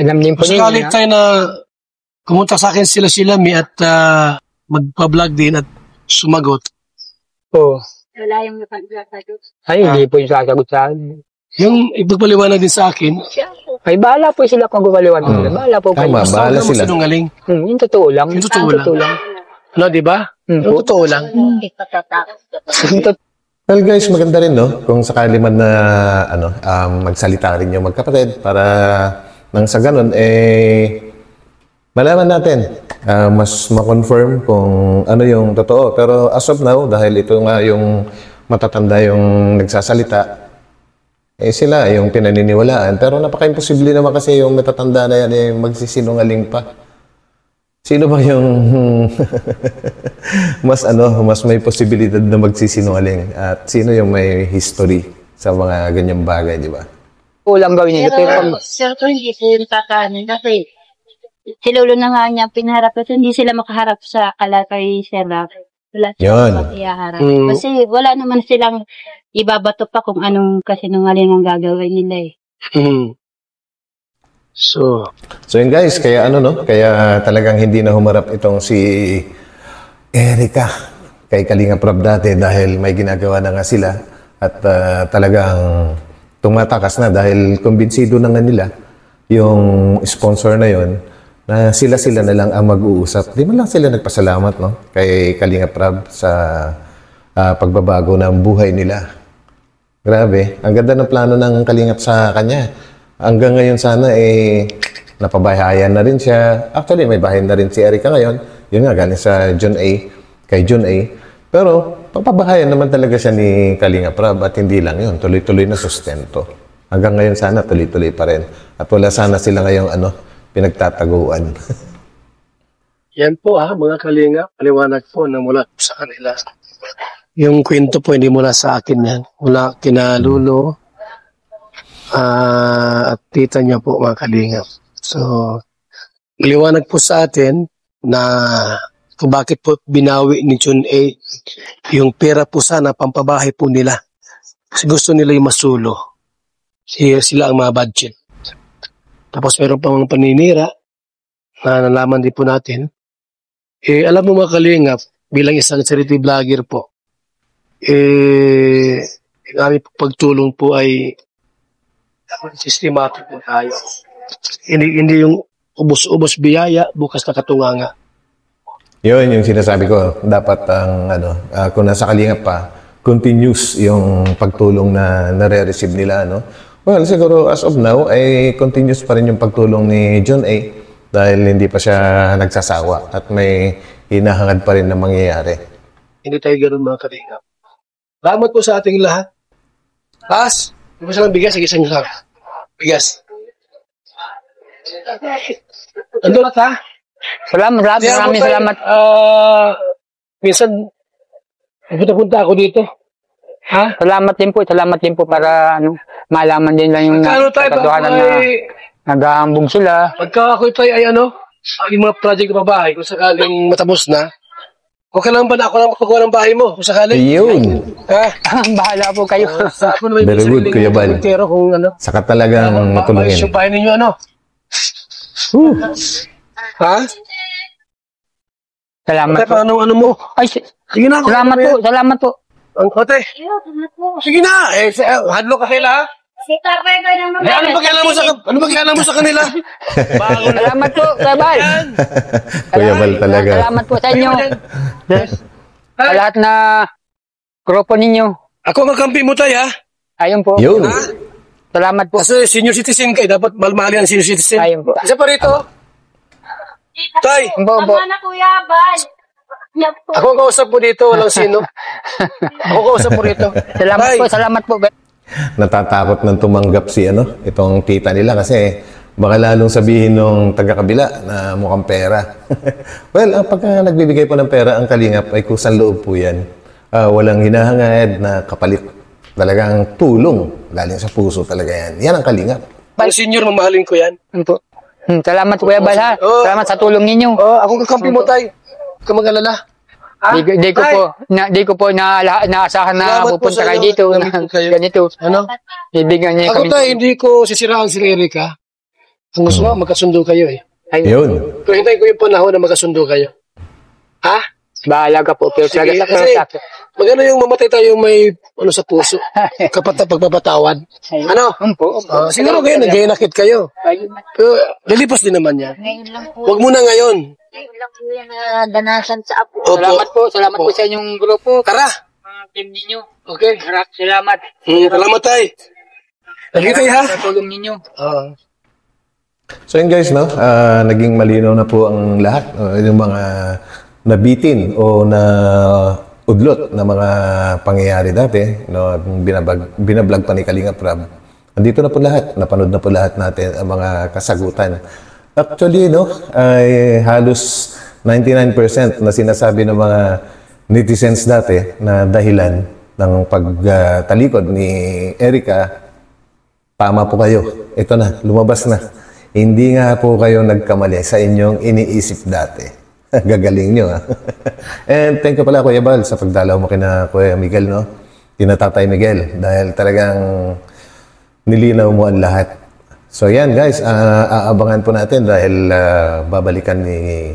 Alam din po Kung sakali ninyo. tayo na kumunta sa akin sila Mi at magpa-vlog din at sumagot. Oo. Wala yung napagsasagot. Ay, hindi po yung sasagot sa akin. Yung ipagpaliwanag din sa akin, Ay, bahala po sila kung gumaliwan nila. Bahala po kayo. Tama, basta bahala wala mo sila. sinungaling. Yung totoo lang. Yung totoo lang. Ano, di ba? Yung totoo lang. Well guys, maganda rin, no? Kung sakali man na magsalita rin yung magkapatid para nang sa ganun, malaman natin, mas ma-confirm kung ano yung totoo. Pero as of now, dahil ito nga yung matatanda yung nagsasalita, sila yung pinaniniwalaan. Pero napaka-imposible naman kasi yung matatanda na yan magsisinungaling pa. Sino ba yung mas may posibilidad na magsisinungaling? At sino yung may history sa mga ganyang bagay, di ba? Ulang gawin nila. Pero Sir, hindi sila kakanin kasi si Lolo na nga niya pinaharap kasi hindi sila makaharap sa kay Sir Rap. Wala Yun. silang iharap. Kasi wala naman silang ibabato pa kung anong kasinungaling ang gagawin nila So yun guys, kaya kaya talagang hindi na humarap itong si Erica kay Kalinga Prab dati dahil may ginagawa na nga sila at talagang tumatakas na dahil kumbinsido na nga nila yung sponsor na yon na sila na lang ang mag-uusap. Di man lang sila nagpasalamat kay Kalinga Prab sa pagbabago ng buhay nila. Grabe, ang ganda ng plano ng Kalingap sa kanya. Hanggang ngayon sana napabahayan na rin siya. Actually, may bahay na rin si Erica ngayon. Yun nga, galing sa kay John A. Pero, papabahayan naman talaga siya ni Kalinga Prab at hindi lang yun. Tuloy-tuloy na sustento. Hanggang ngayon sana, tuloy-tuloy pa rin. At wala sana sila ngayong pinagtataguan. yan po mga kalinga, paliwanag po na mula sa kanila. Yung kwento po hindi mula sa akin yan. Mula kina Lulo at tita niya po mga kalinga. So, liwanag po sa atin na kung bakit po binawi ni John A yung pera po sana pampabahay po nila. Kasi gusto nila yung masulo. Sila ang mga budget. Tapos meron pang mga paninira na nalaman din po natin. Alam mo mga kalingap, bilang isang charity vlogger po, yung aming pagtulong po ay systematic po tayo. Hindi yung ubos-ubos biyaya, bukas na katunganga. Yun yung sinasabi ko. Dapat kung nasa Kalingap pa, continuous yung pagtulong na nare-receive nila, Well, siguro as of now, ay continuous pa rin yung pagtulong ni John A. Dahil hindi pa siya nagsasawa at may hinahangad pa rin na mangyayari. Hindi tayo ganoon mga kalingap. Salamat po sa ating lahat. Pas, di ba silang bigas? Sige, isang bigas. Ando na ta? salamat. Maraming salamat. Minsan, punta-punta ako dito. Ha? Salamat din po para malaman din lang yung Kano tayo ba katotohanan na naghahambog sila. Pagka ako tayo ay yung mga project na bahay, kung sakaling matapos na, okay lang ba na ako lang magpagawa ng bahay mo? Kung sakaling? Ayun. Ha? Bahala po kayo. Ako na may Very good, Kuya Bal. Kung Saka talagang maayos matulungin. yung bahay ninyo, Ha? Salamat Ate, po. paano mo? Ay, Sige na. salamat po, salamat po. Ang ate. Sige na. Hadlo ka sila, ha? Ano ba kailangan mo sa kanila? Salamat po, Kuya Bal. Kuya Bal talaga. Salamat po sa inyo. Sa lahat na grupo ninyo. Ako ang kampi mo, tay, ha? Ayun po. Yun. Salamat po. Kasi senior citizen kayo, dapat malmali ang senior citizen. Ayun po. Isa pa rito. Tay, Umbo, umbo. Tama na, Kuya Bal. ako ang kausap mo dito, walang sino. Ako ang kausap mo rito. Salamat Tay, po, salamat po. Natatakot nang tumanggap si itong tita nila kasi baka lalong sabihin nung taga-kabila na mukhang pera. Well, pagka nagbibigay po ng pera ang kalingap ay kusang loob po yan. Walang hinahangad na kapalit. Talagang tulong. Galing sa puso talaga yan. Yan ang kalingap. ang senior, mamahalin ko yan. Ayun po. Salamat Kuya Bal ha. Oh. Salamat sa tulong ninyo. Ako ang kampi mo, tay. Huwag ka mag-alala. Di ko po naasahan na Salamat po pupunta sa kayo inyo. dito. Salamat po kayo. Ganito. Ano? Ibigyan niya Ako, kami. tay, hindi ko sisiraan si Erika. Ang gusto ko, magkasundo kayo, eh. Yun. Pero hintayin ko yung panahon na magkasundo kayo. Ha? Bahala ka po. Pero Sige, talaga kasi magano yung mamatay tayo may ano sa puso. Pagpapatawad. Ano? Umpo. Siguro kayo, nag-iinakit kayo. Pero lilipas din naman yan. Ngayon lang po. Huwag muna ngayon. Ngayon lang po yan na danasan sa apo. Opo. Salamat po sa inyong grupo. Tara. Team ninyo. Okay. Salamat. Salamat tayo. Lagi tayo, ha? Sa tulong ninyo. So yun guys, no? Naging malinaw na po ang lahat. Yung mga nabitin o na udlot na mga pangyayari dati, no? Binablog pa ni Kalinga Prab. Andito na po lahat. Napanood na po lahat natin ang mga kasagutan. Actually, no? Ay halos 99% na sinasabi ng mga netizens dati na dahilan ng pagtalikod ni Erika, tama po kayo. Ito na, lumabas na. Hindi nga po kayo nagkamali sa inyong iniisip dati. Gagaling nyo, ha? And thank you pala, Kuya Bal, sa pagdalaw mo kina Kuya Miguel, no? Tinatatay Miguel. Dahil talagang nilinaw mo ang lahat. So yan, guys. Aabangan po natin dahil babalikan ni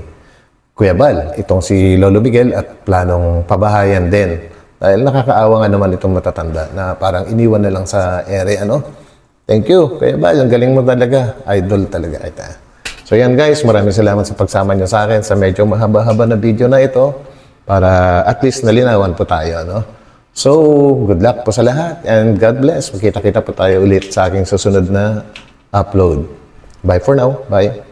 Kuya Bal itong si Lolo Miguel at planong pabahayan din. Dahil nakakaawa nga naman itong matatanda na parang iniwan na lang sa ere, ano? Thank you, Kuya Bal. Ang galing mo talaga. Idol talaga kita. So yan guys, maraming salamat sa pagsama nyo sa akin sa medyo mahaba-haba na video na ito para at least nalinawan po tayo, no? So, good luck po sa lahat and God bless. Magkita-kita po tayo ulit sa aking susunod na upload. Bye for now. Bye.